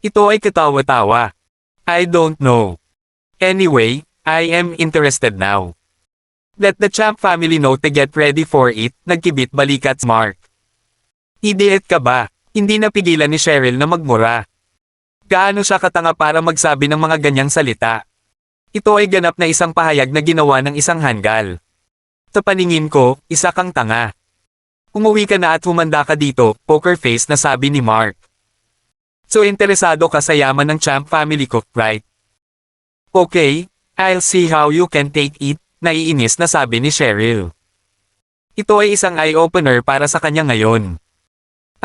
Ito ay katawa-tawa. I don't know. Anyway, I am interested now. Let the Champ family know to get ready for it, nagkibit balikat Mark. Idiot ka ba? Hindi napigilan ni Cheryl na magmura. Gaano siya katanga para magsabi ng mga ganyang salita? Ito ay ganap na isang pahayag na ginawa ng isang hanggal. Sa paningin ko, isa kang tanga. Umuwi ka na at humanda ka dito, poker face na sabi ni Mark. So interesado ka sa yaman ng Champ family ko, right? Okay, I'll see how you can take it, naiinis na sabi ni Cheryl. Ito ay isang eye-opener para sa kanya ngayon.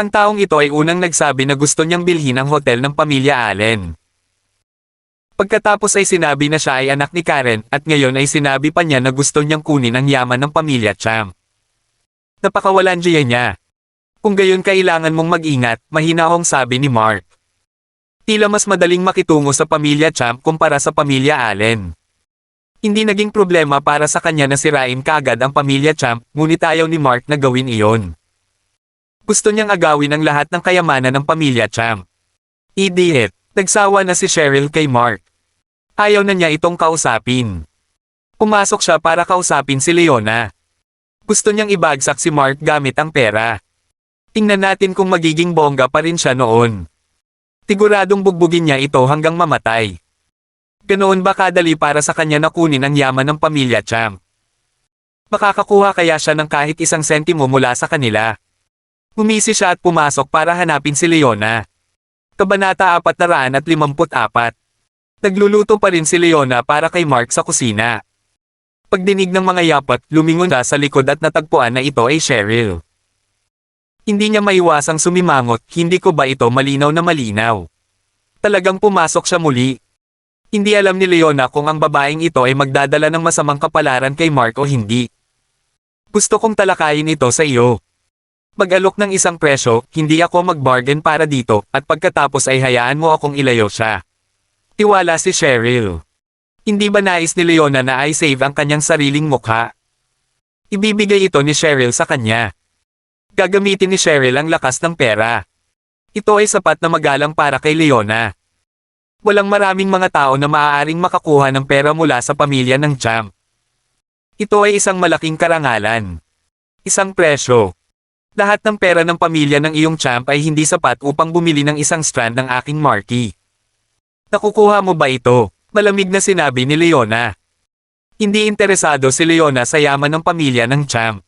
Ang taong ito ay unang nagsabi na gusto niyang bilhin ang hotel ng pamilya Allen. Pagkatapos ay sinabi na siya ay anak ni Karen at ngayon ay sinabi pa niya na gusto niyang kunin ang yaman ng pamilya Champ. Napakawalandiya niya. Kung gayon kailangan mong mag-ingat, mahinahong sabi ni Mark. Tila mas madaling makitungo sa pamilya Champ kumpara sa pamilya Allen. Hindi naging problema para sa kanya na sirain kaagad ang pamilya Champ, ngunit ayaw ni Mark na gawin iyon. Gusto niyang agawin ang lahat ng kayamanan ng pamilya Champ. Idiot. Nagsawa na si Cheryl kay Mark. Ayaw na niya itong kausapin. Pumasok siya para kausapin si Leona. Gusto niyang ibagsak si Mark gamit ang pera. Tingnan natin kung magiging bongga pa rin siya noon. Siguradong bugbugin niya ito hanggang mamatay. Ganoon ba kadali para sa kanya na kunin ang yaman ng pamilya Champ? Makakakuha kaya siya ng kahit isang sentimo mula sa kanila? Humisi siya at pumasok para hanapin si Leona. Kabanata 454. Nagluluto pa rin si Leona para kay Mark sa kusina. Pagdinig ng mga yapat, lumingon siya sa likod at natagpuan na ito ay Cheryl. Hindi niya maiwasang sumimangot, hindi ko ba ito malinaw na malinaw? Talagang pumasok siya muli. Hindi alam ni Leona kung ang babaeng ito ay magdadala ng masamang kapalaran kay Mark o hindi. Gusto kong talakayin ito sa iyo. Mag-alok ng isang presyo, hindi ako mag-bargain para dito, at pagkatapos ay hayaan mo akong ilayo siya. Tiwala si Cheryl. Hindi ba nais ni Leona na i-save ang kanyang sariling mukha? Ibibigay ito ni Cheryl sa kanya. Gagamitin ni Cheryl ang lakas ng pera. Ito ay sapat na magalang para kay Leona. Walang maraming mga tao na maaaring makakuha ng pera mula sa pamilya ng Champ. Ito ay isang malaking karangalan. Isang presyo. Lahat ng pera ng pamilya ng iyong champ ay hindi sapat upang bumili ng isang strand ng aking marquee. Nakukuha mo ba ito? Malamig na sinabi ni Leona. Hindi interesado si Leona sa yaman ng pamilya ng champ.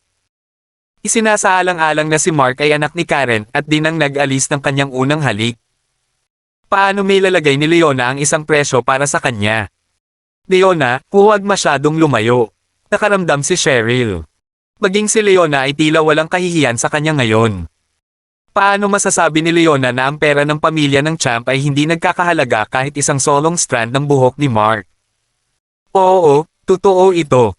Isinasaalang-alang na si Mark ay anak ni Karen at din ang nag-alis ng kanyang unang halik. Paano may lalagay ni Leona ang isang presyo para sa kanya? Leona, huwag masyadong lumayo. Nakaramdam si Cheryl. Maging si Leona ay tila walang kahihiyan sa kanya ngayon. Paano masasabi ni Leona na ang pera ng pamilya ng champ ay hindi nagkakahalaga kahit isang solong strand ng buhok ni Mark? Oo, totoo ito.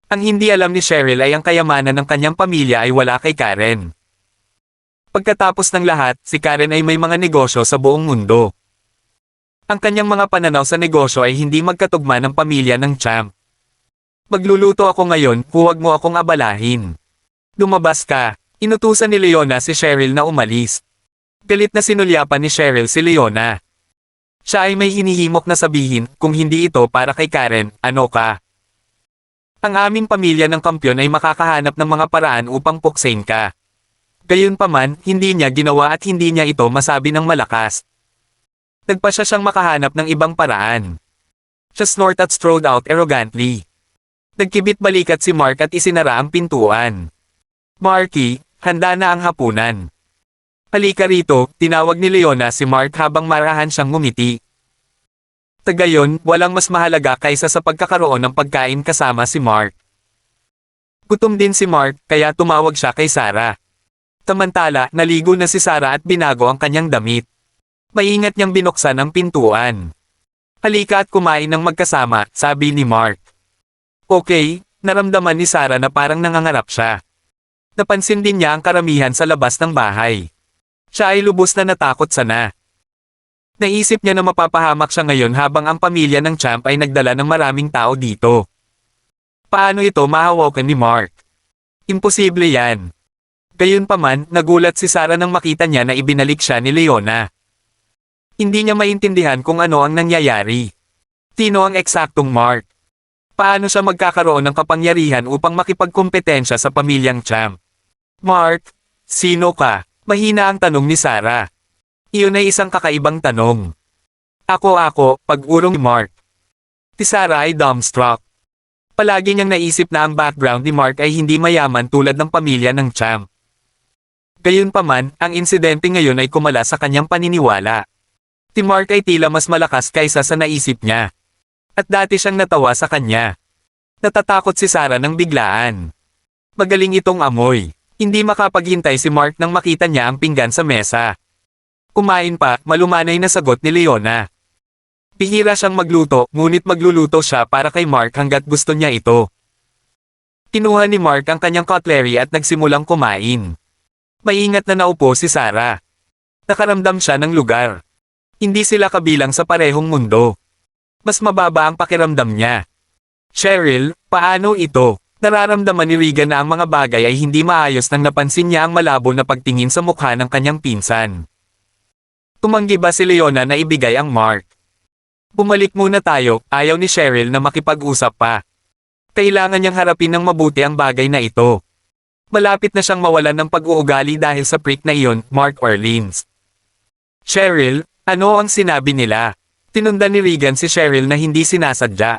Ang hindi alam ni Cheryl ay ang kayamanan ng kanyang pamilya ay wala kay Karen. Pagkatapos ng lahat, si Karen ay may mga negosyo sa buong mundo. Ang kanyang mga pananaw sa negosyo ay hindi magkatugma ng pamilya ng champ. Magluluto ako ngayon, huwag mo akong abalahin. Lumabas ka. Inutusan ni Leona si Cheryl na umalis. Galit na sinulyapan ni Cheryl si Leona. Siya ay may hinihimok na sabihin, kung hindi ito para kay Karen, ano ka? Ang aming pamilya ng kampyon ay makakahanap ng mga paraan upang puksain ka. Gayunpaman, hindi niya ginawa at hindi niya ito masabi ng malakas. Nagpa siya siyang makahanap ng ibang paraan. Siya snort at strode out arrogantly. Nagkibit balikat si Mark at isinara ang pintuan. Marky, handa na ang hapunan. Halika rito, tinawag ni Leona si Mark habang marahan siyang ngumiti. Tagayon, walang mas mahalaga kaysa sa pagkakaroon ng pagkain kasama si Mark. Gutom din si Mark, kaya tumawag siya kay Sarah. Samantala, naligo na si Sarah at binago ang kanyang damit. Maingat niyang binuksan ang pintuan. Halika at kumain ng magkasama, sabi ni Mark. Okay, naramdaman ni Sarah na parang nangangarap siya. Napansin din niya ang karamihan sa labas ng bahay. Siya ay lubos na natakot sana. Naisip niya na mapapahamak siya ngayon habang ang pamilya ng champ ay nagdala ng maraming tao dito. Paano ito mahawakan ni Mark? Imposible yan. Gayunpaman, nagulat si Sarah nang makita niya na ibinalik siya ni Leona. Hindi niya maintindihan kung ano ang nangyayari. Sino ang eksaktong Mark? Paano siya magkakaroon ng kapangyarihan upang makipagkompetensya sa pamilyang champ? Mark, sino ka? Mahina ang tanong ni Sarah. Iyon ay isang kakaibang tanong. Ako, pag-urong ni Mark. Si Sarah ay dumbstruck. Palagi niyang naisip na ang background ni Mark ay hindi mayaman tulad ng pamilya ng champ. Gayunpaman, ang insidente ngayon ay kumala sa kanyang paniniwala. Si Mark ay tila mas malakas kaysa sa naisip niya. At dati siyang natawa sa kanya. Natatakot si Sarah nang biglaan. Magaling itong amoy. Hindi makapaghintay si Mark nang makita niya ang pinggan sa mesa. Kumain pa, malumanay na sagot ni Leona. Bihira siyang magluto, ngunit magluluto siya para kay Mark hanggat gusto niya ito. Kinuha ni Mark ang kanyang cutlery at nagsimulang kumain. Maingat na naupo si Sarah. Nakaramdam siya ng lugar. Hindi sila kabilang sa parehong mundo. Mas mababa ang pakiramdam niya. Cheryl, paano ito? Nararamdaman ni Regan na ang mga bagay ay hindi maayos nang napansin niya ang malabo na pagtingin sa mukha ng kanyang pinsan. Tumanggi ba si Leona na ibigay ang mark? Bumalik muna tayo, ayaw ni Cheryl na makipag-usap pa. Kailangan niyang harapin ng mabuti ang bagay na ito. Malapit na siyang mawalan ng pag-uugali dahil sa prick na iyon, Mark Orleans. Cheryl, ano ang sinabi nila? Tinundan ni Regan si Cheryl na hindi sinasadya.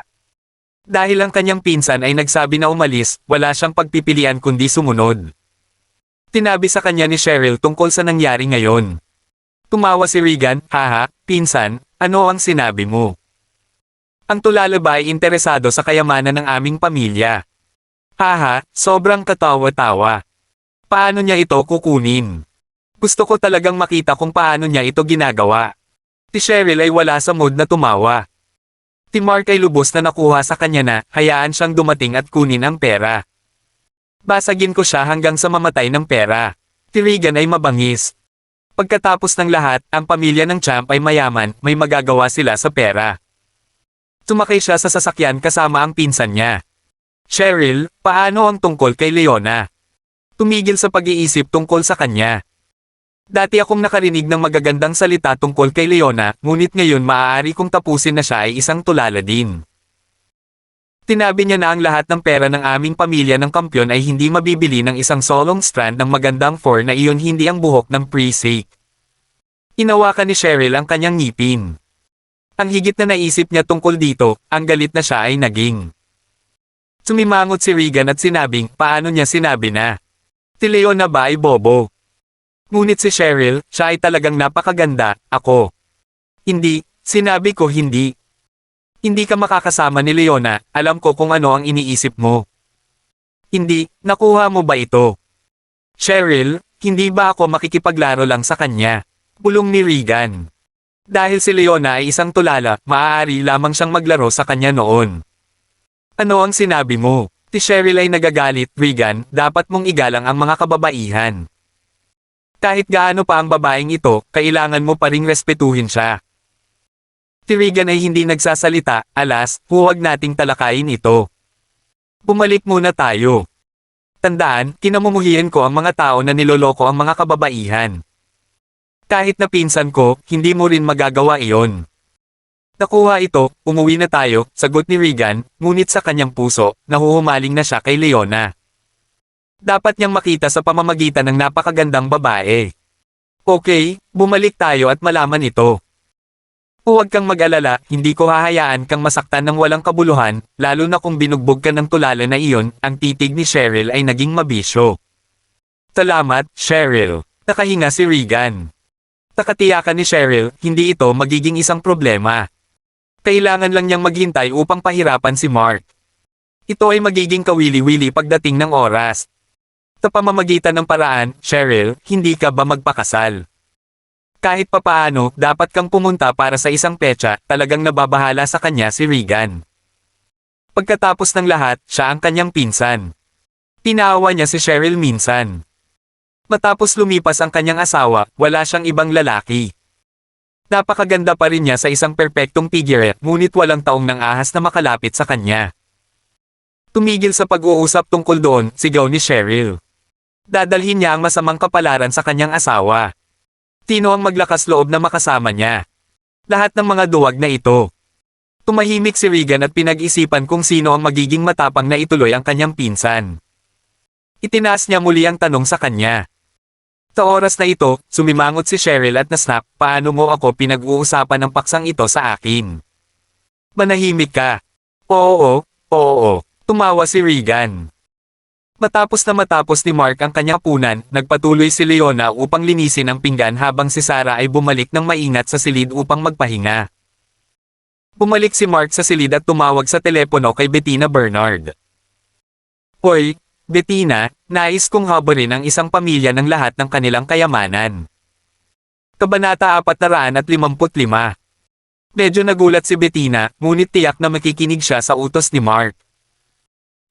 Dahil ang kanyang pinsan ay nagsabi na umalis, wala siyang pagpipilian kundi sumunod. Tinabi sa kanya ni Cheryl tungkol sa nangyari ngayon. Tumawa si Regan, haha, pinsan, ano ang sinabi mo? Ang tulala ba ay interesado sa kayamanan ng aming pamilya? Haha, sobrang katawa-tawa. Paano niya ito kukunin? Gusto ko talagang makita kung paano niya ito ginagawa. Si Cheryl ay wala sa mood na tumawa. Si Mark ay lubos na nakuha sa kanya na, hayaan siyang dumating at kunin ang pera. Basagin ko siya hanggang sa mamatay ng pera. Si Regan ay mabangis. Pagkatapos ng lahat, ang pamilya ng champ ay mayaman, may magagawa sila sa pera. Sumakay siya sa sasakyan kasama ang pinsan niya. Cheryl, paano ang tungkol kay Leona? Tumigil sa pag-iisip tungkol sa kanya. Dati akong nakarinig ng magagandang salita tungkol kay Leona, ngunit ngayon maaari kong tapusin na siya ay isang tulala din. Sinabi niya na ang lahat ng pera ng aming pamilya ng kampyon ay hindi mabibili ng isang solong strand ng magandang fur na iyon hindi ang buhok ng precinct. Hinawakan ni Cheryl ang kanyang ngipin. Ang higit na naisip niya tungkol dito, ang galit na siya ay naging. Sumimangot si Regan at sinabing, paano niya sinabi na? Si Leona ba ay bobo? Ngunit si Cheryl, siya ay talagang napakaganda, ako. Hindi, sinabi ko hindi. Hindi ka makakasama ni Leona, alam ko kung ano ang iniisip mo. Hindi, nakuha mo ba ito? Cheryl, hindi ba ako makikipaglaro lang sa kanya? Bulong ni Regan. Dahil si Leona ay isang tulala, maaari lamang siyang maglaro sa kanya noon. Ano ang sinabi mo? Si Cheryl ay nagagalit, Regan, dapat mong igalang ang mga kababaihan. Kahit gaano pa ang babaeng ito, kailangan mo pa ring respetuhin siya. Si Regan ay hindi nagsasalita, alas, huwag nating talakayin ito. Bumalik muna tayo. Tandaan, kinamumuhian ko ang mga tao na niloloko ang mga kababaihan. Kahit na pinsan ko, hindi mo rin magagawa iyon. Nakuha ito, umuwi na tayo, sagot ni Regan, ngunit sa kanyang puso, nahuhumaling na siya kay Leona. Dapat niyang makita sa pamamagitan ng napakagandang babae. Okay, bumalik tayo at malaman ito. Huwag kang mag-alala, hindi ko hahayaan kang masaktan ng walang kabuluhan, lalo na kung binugbog ka ng tulala na iyon, ang titig ni Cheryl ay naging mabisyo. Salamat, Cheryl. Nakahinga si Regan. Nakatiyakan ni Cheryl, hindi ito magiging isang problema. Kailangan lang niyang maghintay upang pahirapan si Mark. Ito ay magiging kawili-wili pagdating ng oras. Sa pamamagitan ng paraan, Cheryl, hindi ka ba magpakasal? Kahit papaano, dapat kang pumunta para sa isang petsa, talagang nababahala sa kanya si Regan. Pagkatapos ng lahat, siya ang kanyang pinsan. Pinaawa niya si Cheryl minsan. Matapos lumipas ang kanyang asawa, wala siyang ibang lalaki. Napakaganda pa rin niya sa isang perpektong figurette, ngunit walang taong nang ahas na makalapit sa kanya. Tumigil sa pag-uusap tungkol doon, sigaw ni Cheryl. Dadalhin niya ang masamang kapalaran sa kanyang asawa. Sino ang maglakas loob na makasama niya? Lahat ng mga duwag na ito. Tumahimik si Regan at pinag-isipan kung sino ang magiging matapang na ituloy ang kanyang pinsan. Itinaas niya muli ang tanong sa kanya. Sa oras na ito, sumimangot si Cheryl at nasnap, paano mo ako pinag-uusapan ng paksang ito sa akin? Manahimik ka. Oo, tumawa si Regan. Matapos ni Mark ang kanyang punan, nagpatuloy si Leona upang linisin ang pinggan habang si Sarah ay bumalik ng maingat sa silid upang magpahinga. Bumalik si Mark sa silid at tumawag sa telepono kay Bettina Bernard. Hoy, Bettina, nais kong habarin ang isang pamilya ng lahat ng kanilang kayamanan. Kabanata 455. Medyo nagulat si Bettina, ngunit tiyak na makikinig siya sa utos ni Mark.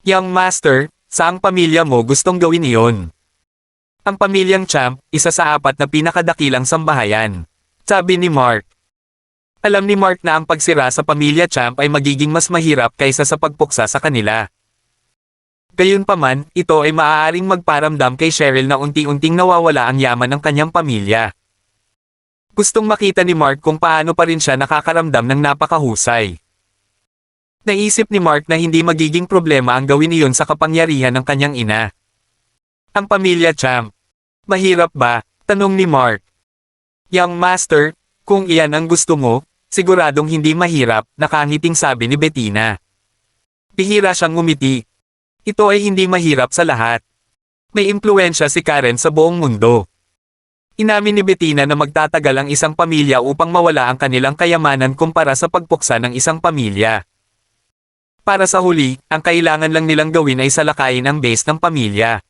Young Master, saang pamilya mo gustong gawin iyon? Ang pamilyang Champ, isa sa 4 na pinakadakilang sambahayan. Sabi ni Mark. Alam ni Mark na ang pagsira sa pamilya Champ ay magiging mas mahirap kaysa sa pagpuksa sa kanila. Gayunpaman, ito ay maaaring magparamdam kay Cheryl na unti-unting nawawala ang yaman ng kanyang pamilya. Gustong makita ni Mark kung paano pa rin siya nakakaramdam ng napakahusay. Naisip ni Mark na hindi magiging problema ang gawin iyon sa kapangyarihan ng kanyang ina. Ang pamilya Champ. Mahirap ba? Tanong ni Mark. Young Master, kung iyan ang gusto mo, siguradong hindi mahirap, nakangiting sabi ni Bettina. Bihira siyang ngumiti. Ito ay hindi mahirap sa lahat. May impluwensya si Karen sa buong mundo. Inamin ni Bettina na magtatagal ang isang pamilya upang mawala ang kanilang kayamanan kumpara sa pagpuksa ng isang pamilya. Para sa huli, ang kailangan lang nilang gawin ay salakayin ang base ng pamilya.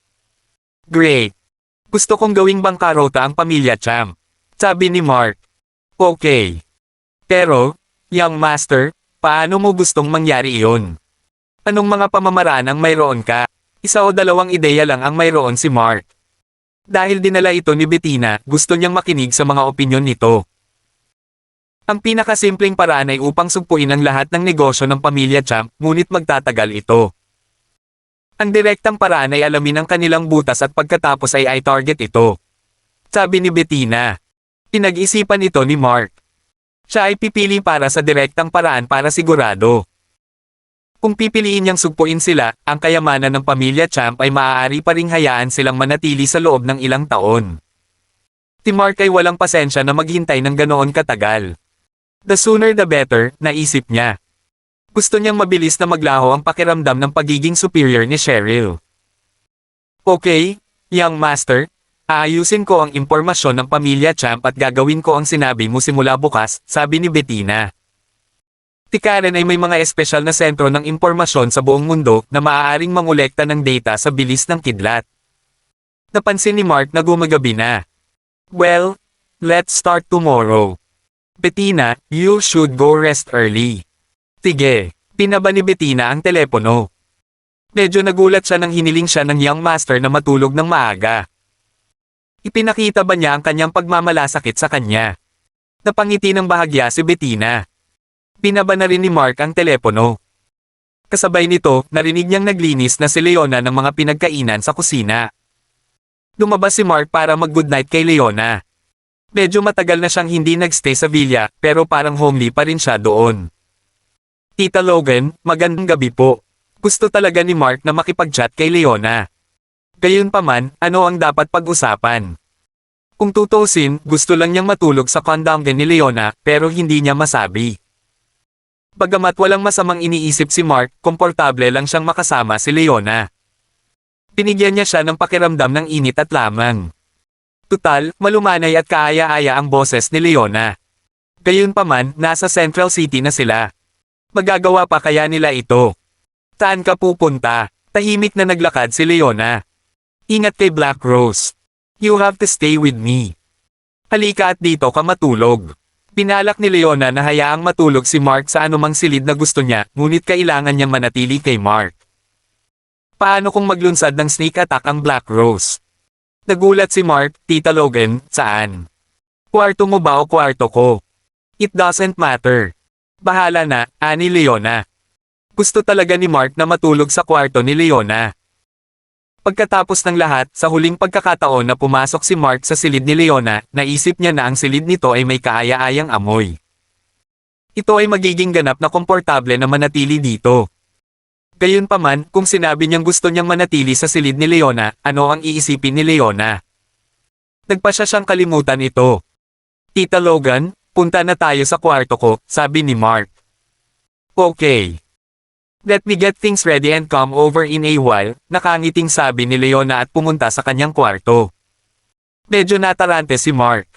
Great! Gusto kong gawing bangkarota ang pamilya Champ. Sabi ni Mark. Okay. Pero, Young Master, paano mo gustong mangyari iyon? Anong mga pamamaraan ang mayroon ka? Isa o dalawang ideya lang ang mayroon si Mark. Dahil dinala ito ni Bettina, gusto niyang makinig sa mga opinyon nito. Ang pinakasimpleng paraan ay upang sugpuin ang lahat ng negosyo ng pamilya Champ, ngunit magtatagal ito. Ang direktang paraan ay alamin ang kanilang butas at pagkatapos ay i-target ito. Sabi ni Bettina. Pinag-isipan ito ni Mark. Siya ay pipili para sa direktang paraan para sigurado. Kung pipiliin niyang sugpuin sila, ang kayamanan ng pamilya Champ ay maaari pa ring hayaan silang manatili sa loob ng ilang taon. Si Mark ay walang pasensya na maghintay ng ganoon katagal. The sooner the better, naisip niya. Gusto niyang mabilis na maglaho ang pakiramdam ng pagiging superior ni Cheryl. Okay, young master, aayusin ko ang impormasyon ng pamilya Champ at gagawin ko ang sinabi mo simula bukas, sabi ni Bettina. Si Karen ay may mga espesyal na sentro ng impormasyon sa buong mundo na maaaring mangolekta ng data sa bilis ng kidlat. Napansin ni Mark na gumagabi na. Well, let's start tomorrow. Bettina, you should go rest early. Sige, pinaba ni Bettina ang telepono. Medyo nagulat siya nang hiniling siya ng young master na matulog ng maaga. Ipinakita ba niya ang kanyang pagmamalasakit sa kanya? Napangiti ng bahagya si Bettina. Pinaba na rin ni Mark ang telepono. Kasabay nito, narinig niyang naglinis na si Leona ng mga pinagkainan sa kusina. Lumabas si Mark para mag-goodnight kay Leona. Medyo matagal na siyang hindi nagstay sa villa, pero parang homely pa rin siya doon. Tita Logan, magandang gabi po. Gusto talaga ni Mark na makipag-chat kay Leona. Gayunpaman, ano ang dapat pag-usapan? Kung tutuusin, gusto lang niyang matulog sa kondangan ni Leona, pero hindi niya masabi. Bagamat walang masamang iniisip si Mark, komportable lang siyang makasama si Leona. Binigyan niya siya ng pakiramdam ng init at lamang. Tutal, malumanay at kaaya-aya ang boses ni Leona. Gayunpaman, nasa Central City na sila. Magagawa pa kaya nila ito? Saan ka pupunta? Tahimik na naglakad si Leona. Ingat kay Black Rose. You have to stay with me. Halika at dito ka matulog. Pinalak ni Leona na hayaang matulog si Mark sa anumang silid na gusto niya, ngunit kailangan niyang manatili kay Mark. Paano kung maglunsad ng sneak attack ang Black Rose? Nagulat si Mark, Tita Logan, saan? Kwarto mo ba o kwarto ko? It doesn't matter. Bahala na, ani Leona. Gusto talaga ni Mark na matulog sa kwarto ni Leona. Pagkatapos ng lahat, sa huling pagkakataon na pumasok si Mark sa silid ni Leona, naisip niya na ang silid nito ay may kaaya-ayang amoy. Ito ay magiging ganap na komportable na manatili dito. Gayunpaman, kung sinabi niyang gusto niyang manatili sa silid ni Leona, ano ang iisipin ni Leona? Nagpasya siyang kalimutan ito. Tita Logan, punta na tayo sa kwarto ko, sabi ni Mark. Okay. Let me get things ready and come over in a while, nakangiting sabi ni Leona at pumunta sa kanyang kwarto. Medyo natarante si Mark.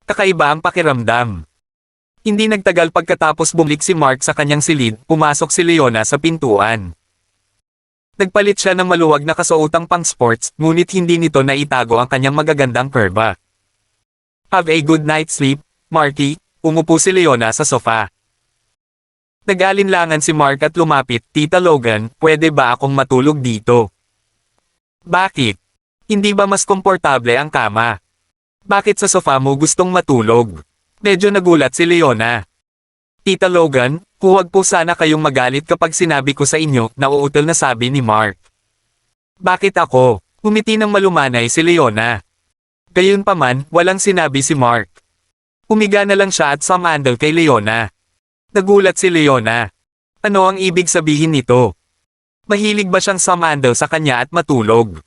Kakaiba ang pakiramdam. Hindi nagtagal pagkatapos bumalik si Mark sa kanyang silid, pumasok si Leona sa pintuan. Nagpalit siya ng maluwag na kasuotang pang sports, ngunit hindi nito naitago ang kanyang magagandang kurba. Have a good night's sleep, Marky, umupo si Leona sa sofa. Nag-alinlangan si Mark at lumapit, Tita Logan, pwede ba akong matulog dito? Bakit? Hindi ba mas komportable ang kama? Bakit sa sofa mo gustong matulog? Medyo nagulat si Leona. Tita Logan, huwag po sana kayong magalit kapag sinabi ko sa inyo, nauutal na sabi ni Mark. Bakit ako? Humiti ng malumanay si Leona. Gayunpaman, walang sinabi si Mark. Humiga na lang siya at sumandal kay Leona. Nagulat si Leona. Ano ang ibig sabihin nito? Mahilig ba siyang sumandal sa kanya at matulog?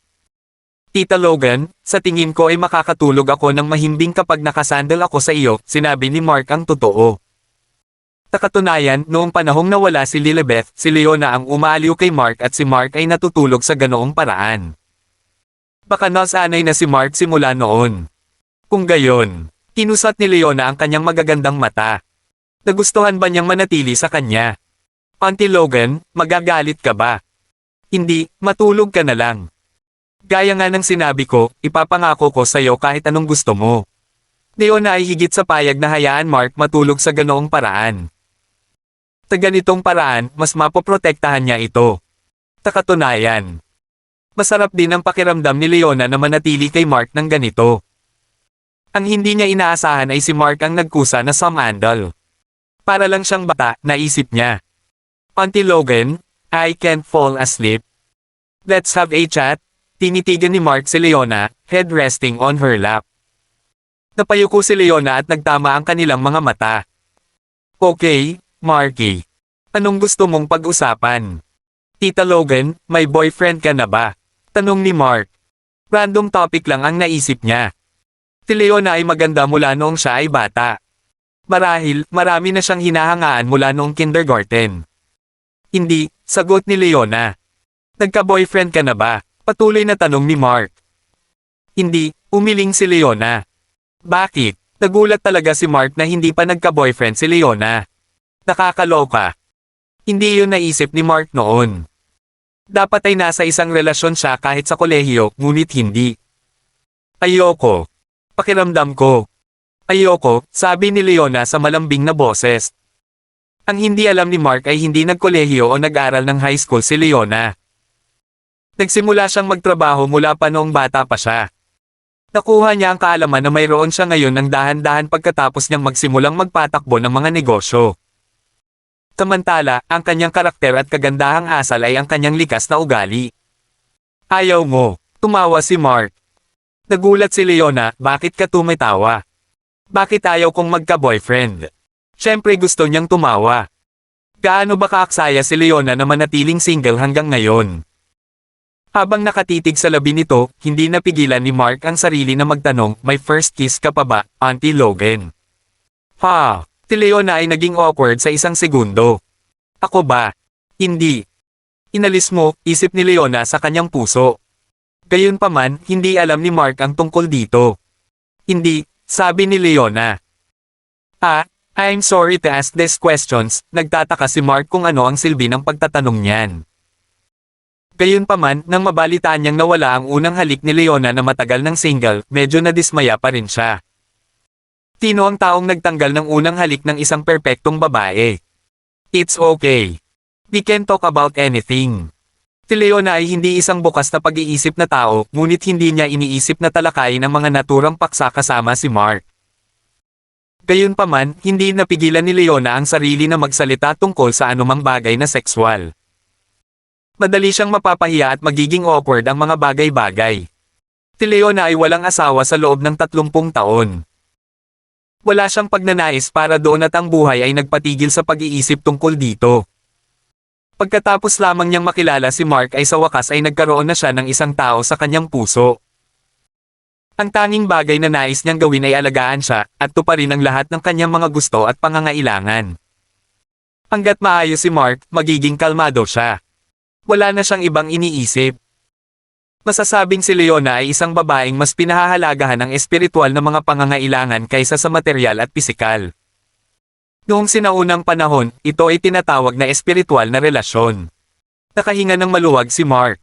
Tita Logan, sa tingin ko ay makakatulog ako ng mahimbing kapag nakasandal ako sa iyo, sinabi ni Mark ang totoo. Sa katunayan, noong panahong nawala si Lilibeth, si Leona ang umaaliw kay Mark at si Mark ay natutulog sa ganoong paraan. Baka nasanay na si Mark simula noon. Kung gayon, kinusat ni Leona ang kanyang magagandang mata. Nagustuhan ba niyang manatili sa kanya? Auntie Logan, magagalit ka ba? Hindi, matulog ka na lang. Gaya nga ng sinabi ko, ipapangako ko sa iyo kahit anong gusto mo. Leona ay higit sa payag na hayaan Mark matulog sa ganoong paraan. Sa ganitong paraan, mas mapoprotektahan niya ito. Sa katunayan, masarap din ang pakiramdam ni Leona na manatili kay Mark ng ganito. Ang hindi niya inaasahan ay si Mark ang nagkusa na sumandal. Para lang siyang bata, naisip niya. Auntie Logan, I can't fall asleep. Let's have a chat. Tinitigan ni Mark si Leona, head resting on her lap. Napayuko si Leona at nagtama ang kanilang mga mata. Okay, Marky. Anong gusto mong pag-usapan? Tita Logan, may boyfriend ka na ba? Tanong ni Mark. Random topic lang ang naisip niya. Si Leona ay maganda mula noong siya ay bata. Marahil, marami na siyang hinahangaan mula noong kindergarten. Hindi, sagot ni Leona. Nagka-boyfriend ka na ba? Patuloy na tanong ni Mark. Hindi, umiling si Leona. Bakit? Nagulat talaga si Mark na hindi pa nagka-boyfriend si Leona. Nakakaloka. Hindi yun naisip ni Mark noon. Dapat ay nasa isang relasyon siya kahit sa kolehiyo, ngunit hindi. Ayoko. Pakiramdam ko. Ayoko, sabi ni Leona sa malambing na boses. Ang hindi alam ni Mark ay hindi nagkolehiyo o nag-aral ng high school si Leona. Nagsimula siyang magtrabaho mula pa noong bata pa siya. Nakuha niya ang kaalaman na mayroon siya ngayon ng dahan-dahan pagkatapos niyang magsimulang magpatakbo ng mga negosyo. Samantala, ang kanyang karakter at kagandahang asal ay ang kanyang likas na ugali. Ayaw mo, tumawa si Mark. Nagulat si Leona, bakit ka tumatawa? Bakit ayaw kong magka-boyfriend? Siyempre gusto niyang tumawa. Gaano ba kaaksaya si Leona na manatiling single hanggang ngayon? Habang nakatitig sa labi nito, hindi napigilan ni Mark ang sarili na magtanong, may first kiss ka pa ba, Auntie Logan? Ha? Si Leona ay naging awkward sa isang segundo. Ako ba? Hindi. Inalis mo, isip ni Leona sa kanyang puso. Gayunpaman, hindi alam ni Mark ang tungkol dito. Hindi, sabi ni Leona. I'm sorry to ask these questions, nagtataka si Mark kung ano ang silbi ng pagtatanong niyan. Gayunpaman, nang mabalitaan niyang nawala ang unang halik ni Leona na matagal ng single, medyo nadismaya pa rin siya. Sino ang taong nagtanggal ng unang halik ng isang perpektong babae? It's okay. We can talk about anything. Si Leona ay hindi isang bukas na pag-iisip na tao, ngunit hindi niya iniisip na talakayin ang mga naturang paksa kasama si Mark. Gayunpaman, hindi napigilan ni Leona ang sarili na magsalita tungkol sa anumang bagay na sexual. Madali siyang mapapahiya at magiging awkward ang mga bagay-bagay. Si Leona ay walang asawa sa loob ng 30 taon. Wala siyang pagnanais para doon at ang buhay ay nagpatigil sa pag-iisip tungkol dito. Pagkatapos lamang niyang makilala si Mark ay sa wakas ay nagkaroon na siya ng isang tao sa kanyang puso. Ang tanging bagay na nais niyang gawin ay alagaan siya at tuparin ang lahat ng kanyang mga gusto at pangangailangan. Hanggat maayos si Mark, magiging kalmado siya. Wala na siyang ibang iniisip. Masasabing si Leona ay isang babaeng mas pinahahalagahan ng espiritual na mga pangangailangan kaysa sa material at pisikal. Noong sinaunang panahon, ito ay tinatawag na espiritual na relasyon. Nakahinga ng maluwag si Mark.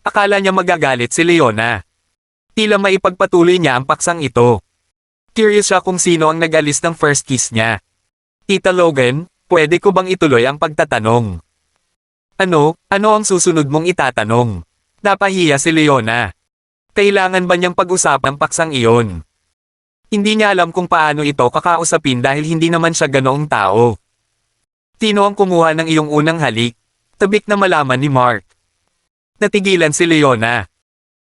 Akala niya magagalit si Leona. Tila maipagpatuloy niya ang paksang ito. Curious siya kung sino ang nag-alis ng first kiss niya. Tita Logan, pwede ko bang ituloy ang pagtatanong? Ano ang susunod mong itatanong? Napahiya si Leona. Kailangan ba niyang pag-usapan ang paksang iyon? Hindi niya alam kung paano ito kakausapin dahil hindi naman siya ganoong tao. Sino ang kumuha ng iyong unang halik? Tabik na malaman ni Mark. Natigilan si Leona.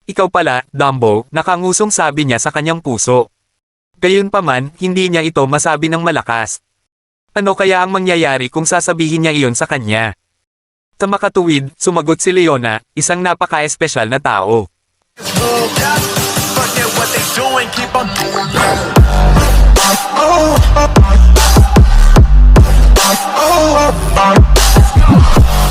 Ikaw pala, Dumbo, nakangusong sabi niya sa kanyang puso. Gayunpaman, hindi niya ito masabi ng malakas. Ano kaya ang mangyayari kung sasabihin niya iyon sa kanya? Sa makatuwid, sumagot si Leona, isang napaka-espesyal na tao. Forget what they doing, keep on doing.